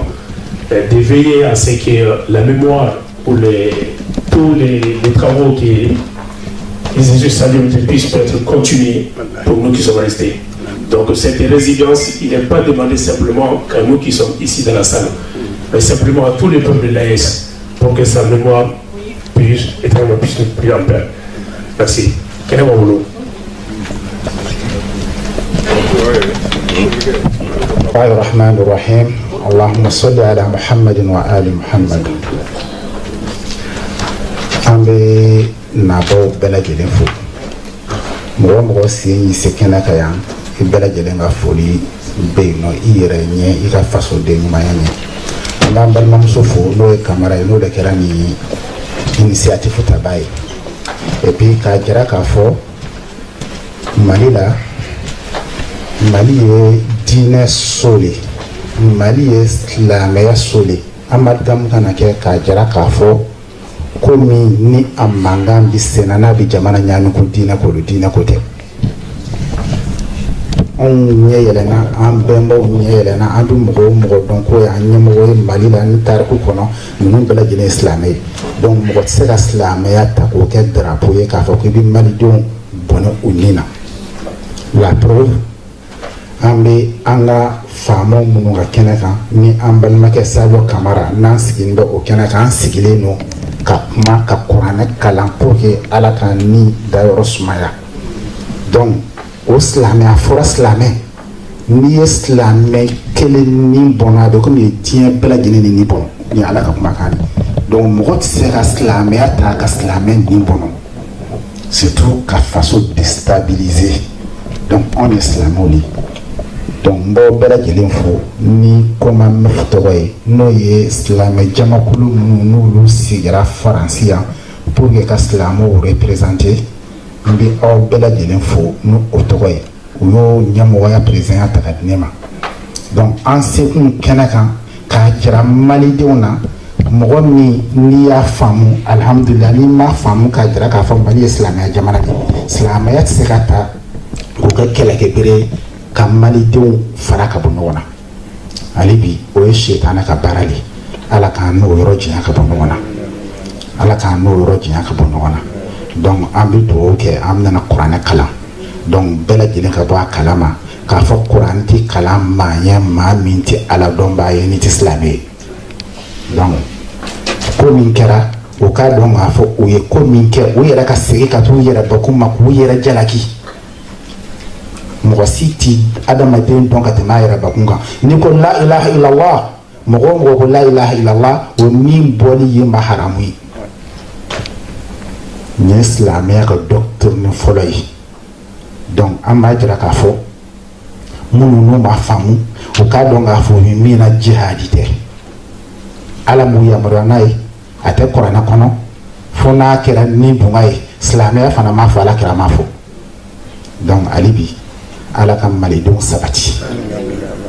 de veiller à ce que la mémoire ou tous les travaux qui les saluent puissent être continués pour nous qui sommes restés. Donc cette résidence, il n'est pas demandé simplement qu'à nous qui sommes ici dans la salle, mais simplement à tous les peuples de l'AS pour que sa mémoire puisse être plus en paix. Merci. Quel est mon boulot? الرحمن الرحيم اللهم صل على محمد وآل محمد an bɛ nabaw bɛɛ lajɛlen fo mɔgɔ o mɔgɔ sen y'i se kɛnɛ kan yan i bɛɛ lajɛlen ka foli bɛ yen nɔ i yɛrɛ ɲɛ i ka fasoden ɲumanya ɲɛ an b'an balimamuso fo n'o ye kamara ye n'o de kɛra nin initiative taba ye et puis k'a jira k'a fɔ Mali la Mali ye diinɛ so le Mali ye silamɛya so le amalgame kana kɛ k'a jira k'a fɔ komi ni a mankan bi senna n'a bi jamana ɲaami ko diinɛ ko don diinɛ ko tɛ anw ɲɛ yɛlɛnna an bɛnbaw ɲɛ yɛlɛnna an bɛ mɔgɔ o mɔgɔ dɔn ko y'an ɲɛmɔgɔ ye Mali la ni tariku kɔnɔ ninnu bɛɛ lajɛlen ye silamɛ ye donc mɔgɔ tɛ se ka silamɛya ta k'o kɛ drapeau ye k'a fɔ ko i bɛ malidenw bɔnɛ u ni na la preuve an bɛ an ka faamaw minnu ka kɛnɛ kan ni an balimakɛ Sadio Kamara n'an sigilen bɛ o kɛnɛ kan an sigilen don ka kuma ka kuranɛ kalan pour que Ala ka ni dayɔrɔ sumaya donc o silamɛya fɔra silamɛ n'i ye silamɛ kelen ni bɔnna a bɛ komi ye diɲɛ bɛɛ lajɛlen ni bɔn ni Ala ka kumakan ye donc mɔgɔ tɛ se ka silamɛya ta ka silamɛ ni bɔnɔ surtout ka faso déstabiliser donc anw ye silamɛw de donc n b'aw bɛɛ lajɛlen fo ni komi an bɛ fɔ tɔgɔ ye n'o ye silamɛ jamakulu minnu n'olu sigira Faransi yan pour que ka silamɛw représenter n bɛ aw bɛɛ lajɛlen fo ni o tɔgɔ ye u y'o ɲɛmɔgɔya président ta ka di ne ma donc an sekun kɛnɛ kan k'a jira malidenw na mɔgɔ min n'i y'a faamu alihamudulila n'i m'a faamu k'a jira k'a fɔ Mali ye silamɛya jamana de silamɛya tɛ se ka ta k'o kɛ kɛlɛkɛbere ka malidenw fara ka bɔ ɲɔgɔn na hali bi o ye sitana ka baara de Ala k'an n'o yɔrɔ janya ka bɔ ɲɔgɔn na Ala k'an n'o yɔrɔ janya ka bɔ ɲɔgɔn na donc an bɛ dugawu kɛ an bɛna kuranɛ kalan donc bɛɛ lajɛlen ka bɔ a kalama k'a fɔ kuranɛ tɛ kalan maa ye maa min tɛ Ala dɔnbaa ye ni tɛ silamɛ ye donc ko min kɛra o k'a dɔn k'a fɔ u ye ko min kɛ u yɛrɛ ka segin ka t'u yɛrɛ bakun ma k'u yɛrɛ jalaki mɔgɔ si tɛ adamaden dɔn ka tɛmɛ a yɛrɛ bakun kan n'i ko la ilaha illallah mɔgɔ o mɔgɔ ko la ilaha illallah o min bɔli ye ma haramu ye nin ye silamɛya ka doctrine fɔlɔ ye donc an b'a jira k'a fɔ minnu n'u ma faamu u k'a dɔn k'a fɔ u bɛ min na jihadi tɛ Ala m'u yamaruya n'a ye a tɛ kuranɛ kɔnɔ fo n'a kɛra ni bunga ye silamɛya fana m'a fɔ Ala kɛra m'a fɔ donc hali bi Ala ka malidenw sabati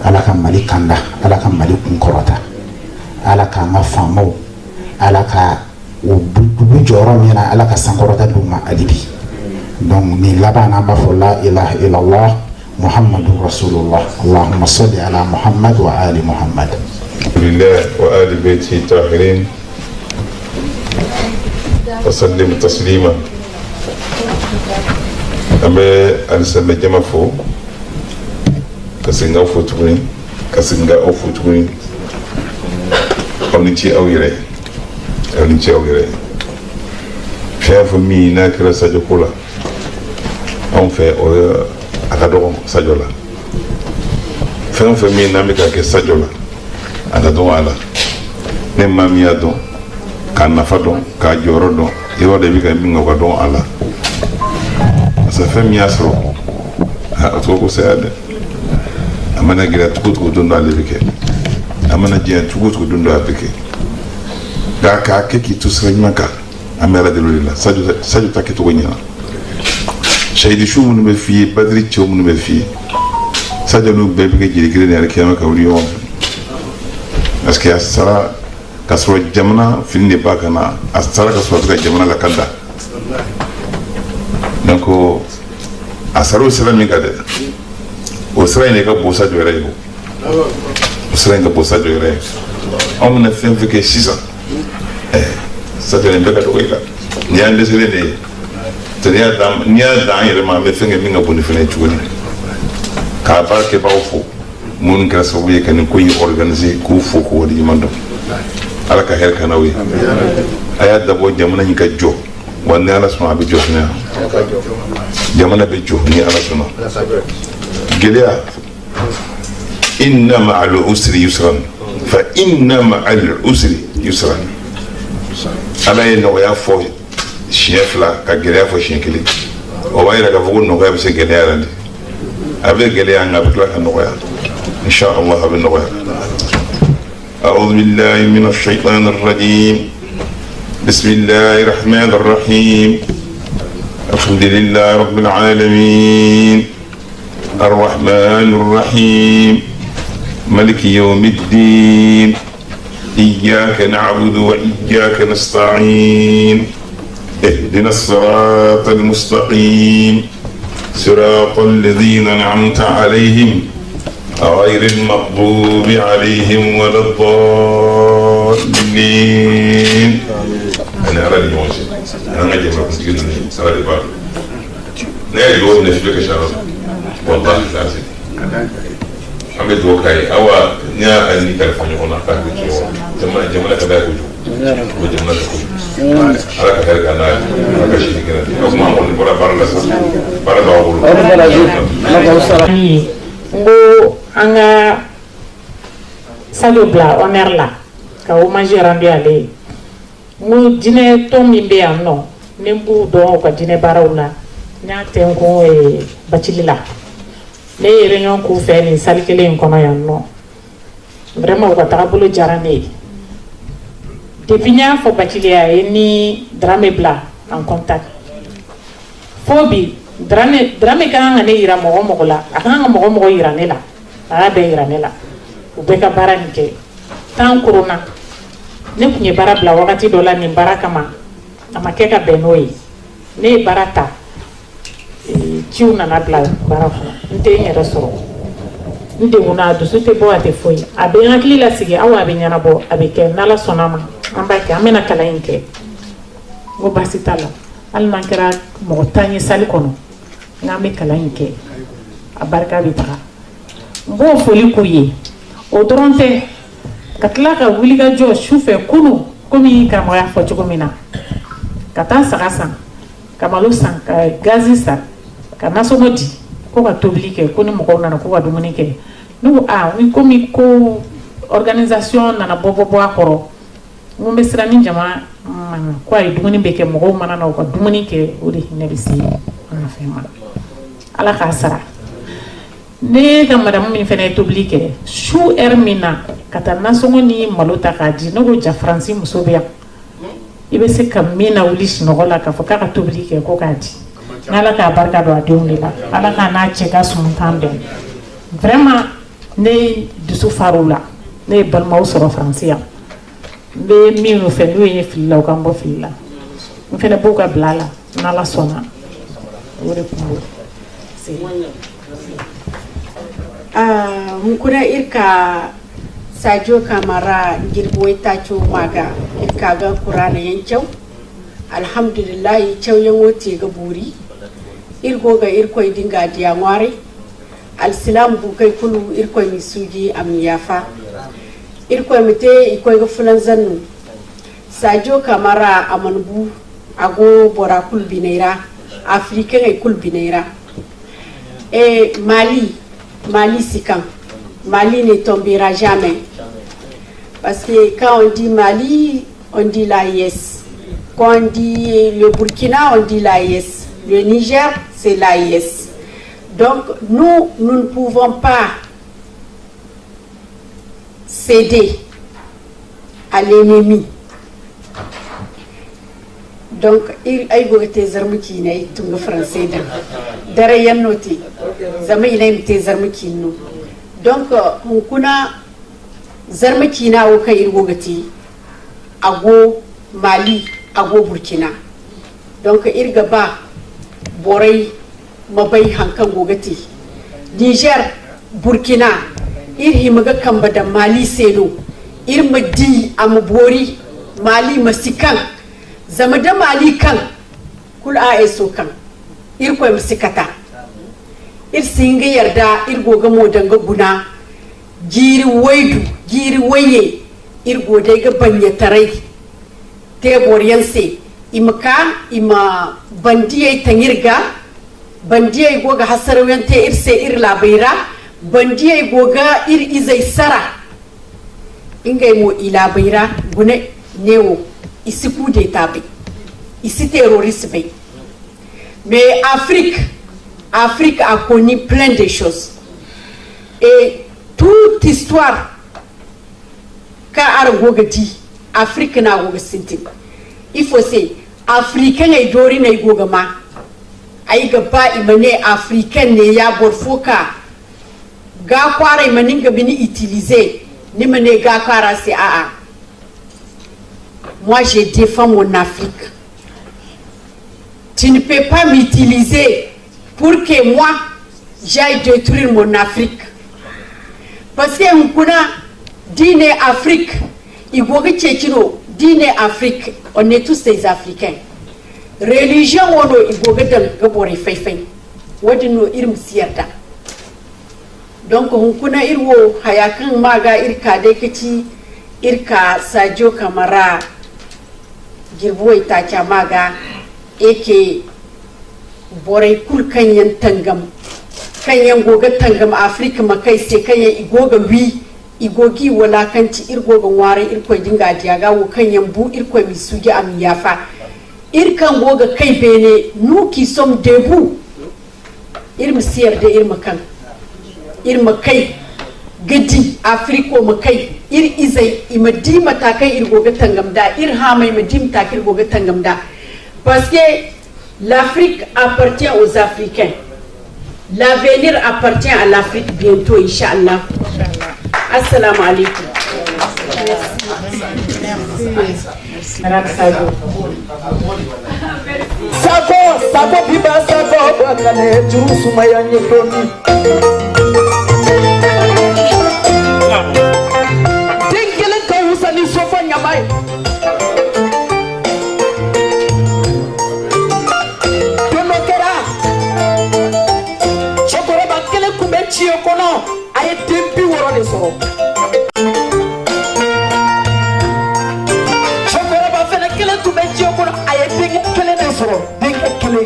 Ala ka Mali kanda Ala ka Mali kun kɔrɔta Ala k'an ka faamaw Ala ka u jɔyɔrɔ min na Ala ka sankɔrɔta d'u ma hali bi donc nin laban n'an b'a fɔ la ilaha illallah Muhammadu rasulullah Allahumma salli ala Muhammad wa ali Muhammad لله وآل بيته الطاهرين وسلم تسليما أمي أنسى جمع فو كسنغا فوتوني كسنغا أو فوتوني أو نتي أو يري أو نتي أو يري شايف مي ناكرا ساجو كولا أو في أو أكادو ساجو لا فهم مي نامي كاكي ساجو لا ada dɔn a la ne maa min y'a dɔn k'a nafa dɔn k'a jɔyɔrɔ dɔn i b'a dɔn i bɛ ka min kɛ o ka dɔn a la parce que fɛn min y'a sɔrɔ a tɔgɔ ko saya dɛ a mana gɛlɛya cogo cogo don dɔ ale bɛ kɛ amana jiyan tugo to dundo apeke ga ka ke ki to sra maka amela de lolila sadio take to gonya shaydi shu mun be fi badri cho mun be fi sadio no be be jiri gire ne kiyama ka wuri yo parce que asara kasro jamana finne bakana asara kasro ga jamana la kanda donc asaro sira mi gade o sira ne ka bosa jore yo o sira ne ka bosa jore on ne fait que 6 ans ça te ne ka to ila ni ande sele ne tenia dam ni ada yere ma me fenge minga boni fene chuni ka ba ke ba fo mun ka so be kan ko yi organiser ko fo ko wadi mando ala ka her kana wi aya da bo jamana ni ka jo wanda ala suma bi jo ne jamana bi jo ni ala suma gelia inna ma'al usri yusran fa inna ma'al usri yusran ala ye nɔgɔya fɔ siɲɛ 2 ka gɛlɛya fɔ siɲɛ 1 o b'a yira k'a fɔ ko nɔgɔya bɛ se gɛlɛya la de a bɛ gɛlɛya nka a bɛ tila ka nɔgɔya inshallah a bɛ nɔgɔya أعوذ بالله من الشيطان الرجيم بسم الله الرحمن الرحيم الحمد لله رب العالمين الرحمن الرحيم ملك يوم الدين إياك نعبد وإياك نستعين اهدنا الصراط المستقيم صراط الذين أنعمت عليهم غير المغضوب عليهم ولا الضالين أنا أرى الموسى أنا أجيب لكم تقولون سرى البار لا يجوز نشبك شرط والله لازم أمد وكاي أو نيا أني كالفني هنا كاتب جملة كذا كوجو وجملة كوجو على كذا كنا على كشيء كذا أو ما هو برا برا لسه برا باقول ngo anga salut bla honneur la ka o manger rendu aller ngo dîner to mi be amno nembu do ko dîner barawla nya tenko e bachilila le réunion ko fait ni salle kele en kono yanno vraiment ko tabulu jarane depuis nya fo bachilia ni drame bla en contact fobi drame kan ne ira mo la akanga mo ira ne la be ira ne la u be ka bara nke tan corona ne kunye bara bla wakati dola ni baraka ma amakeka benoi ne barata ciuna na bla baraka nte nyere soro nde una do sute bo ate foi abe ngakli la sige awa be nyana bo abe ke nala sonama amba ke amena kala inke go basitala al mankara mo tanye sali kono ngame kala inke abarka bitra bo foli kuye o dronte katla ka wuliga jo shufe kunu komi ka mo ya fo chukumina kata sagasa kamalo san ka gazi sa kana so modi ko ka toblike ko ni mo ko na ko wa dumunike no wi komi ko organisation na bobo akoro mo mesra ni jama ko ay dumuni beke mo mana na ko dumunike uri ne bisi na fema ala ka sara ne ka madam min fene toblike shu ermina kata na so ni malota ka di no go ja franci musobia ibe se kamina ulish no gola ka foka ka toblike ko ka di nala ka barka do aduni la ala ka na cheka sun tambe vraiment ne dusu farula ne balma usoro francia be mi no fe no ye filla o kambo filla mo fe na boka blala nala sona ore kumbo si hunkuna irka Sadio Camara girboita cho maga irka ga Qur'ana yankyau alhamdulillah kyau yan wote ga buri irgo ga irko dinga diya ngware alsilam bu kai kulu irko mi suji am yafa irko mite iko ga fulan zannu Sadio Camara amanbu ago bora kul binaira africain ay kul binaira et Mali Sikan. Mali ne tombera jamais. Parce que quand on dit Mali, on dit l'AIS. Quand on dit le Burkina, on dit l'AIS. Le Niger, c'est l'AIS. Donc, nous ne pouvons pas céder à l'ennemi. Donc il ay go te zarmu ki ne tunga français da dare yannoti zama ina te zarmu ki no. Donc mun kuna zarmu ki na wo kai irgo gati ago Mali ago Burkina. Donc irga ba borai mabai hankan gogati Niger Burkina irhimaga kamba da Mali seno irmadi amabori Mali masikan zama da Mali kan kul ASO kan irko masikata irsinga yarda irgoga modanga guna giri waidu giri waye irgo dai ga banya tarai tebor yanse imaka ima bandiye tangirga bandiye goga hasarwente irse irla bayra bandiye goga ir izai sara ingay mo ila bayra gune newo isi coup d'état bi isi terroriste bi. Mais Afrique a connu plein de choses et toute histoire ka ar goga di Afrique na goga sinti. Il faut c'est africain et dori na goga ma ay gaba imane africain ne ya borfoka ga kwara imanin ga bini utiliser ni mane ga kwara c'est a. Moi je défends mon Afrique. Tu ne peux pas m'utiliser pour que moi j'aille détruire mon Afrique. Parce que on connaît dîner Afrique, il faut que tu dîner Afrique, on est tous des Africains. Religion on il faut que tu gabori fei. Wadino irim sierta. Donc on connaît irwo hayakan maga irka deketi irka Sadio Kamara girbo ita maga eke borai kul kanyan tangam kanyan goga tangam Afrika makai se kanyan igoga wi igogi wala kanci irgoga ware irko dinga diaga wo kanyan bu irko mi sugi am yafa irkan goga kai bene nous qui sommes debout irm siyar da irmakan irmakai gadi Afriko makai ir izai imadi matakai irgoga tangam da ir hamai madim takir goga tangam da. Parce que l'Afrique appartient aux Africains. L'avenir appartient à l'Afrique bientôt, Inch'Allah. Assalamu alaikum. Sako biba sako wakane jurusuma ya nyekoni. Dengele kausa ni sofa nyamai. Chio kono aye tempi woro de so chokora ba fele kele tu be chio kono aye ding kele de so ding kele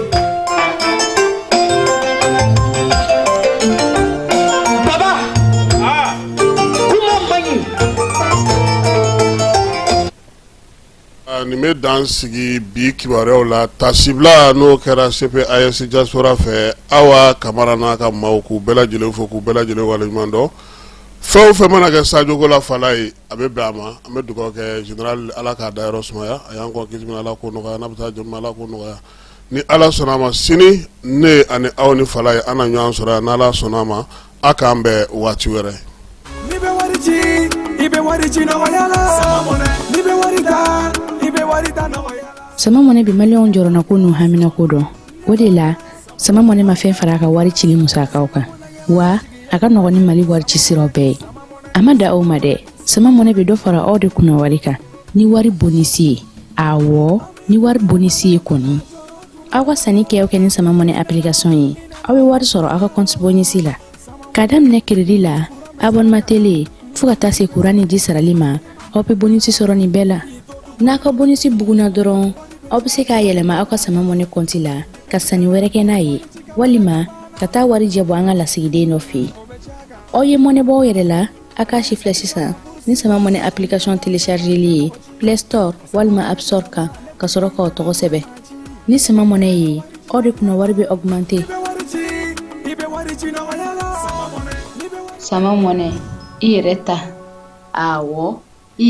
baba kuma mbanyi ni me dan sigi bi kibarew la tasibla no kɛra CPAS diaspora fɛ awa kamara n'a ka maaw k'u bɛɛ lajɛlen fo k'u bɛɛ lajɛlen waleɲuman dɔn fɛn o fɛn mana kɛ Sadio ko la fala ye a bɛ bɛn a ma an bɛ dugawu kɛ général ala k'a dayɔrɔ sumaya a y'an kɔ kisi min ala k'o nɔgɔya n'a bɛ taa jɔn min ala k'o nɔgɔya ni ala sɔnna a ma sini ne ani aw ni fala ye an na ɲɔgɔn sɔrɔ yan n'ala sɔnna a ma a k'an bɛn waati wɛrɛ. ni bɛ wari ci i bɛ wari ci nɔgɔya la ni bɛ wari ta i bɛ wari ta nɔgɔya la. Sama mɔnɛ bi maliyɛnw jɔrɔna ko n'u hamina ko dɔn o de la sama mɔnɛ ma fɛn fara a ka wari cili musakaw kan wa a ka nɔgɔ ni Mali wari ci siraw bɛɛ ye a ma da aw ma dɛ sama mɔnɛ bɛ dɔ fara aw de kunna wari kan ni wari bonisi ye awɔ ni wari bonisi ye kɔni aw ka sanni kɛ ni sama mɔnɛ application ye aw bɛ wari sɔrɔ aw ka compte bonisi la k'a daminɛ crédit la abonnement télé fo ka taa se courant ni ji sarali ma aw bɛ bonisi sɔrɔ nin bɛɛ la n'a ka bonisi buguna dɔrɔn aw bɛ se k'a yɛlɛma aw ka sama mɔnɛ compte la ka sanni wɛrɛ kɛ n'a ye walima ka taa wari jɛ bɔ an ka lasigiden dɔ fɛ yen aw ye mɔnɛ bɔ aw yɛrɛ la a k'a si filɛ sisan ni sama mɔnɛ application téléchargeli ye Play Store walima App Store kan ka sɔrɔ k'aw tɔgɔ sɛbɛn ni sama mɔnɛ ye aw de kunna wari bɛ augmenter. Sama mɔnɛ i yɛrɛ ta awɔ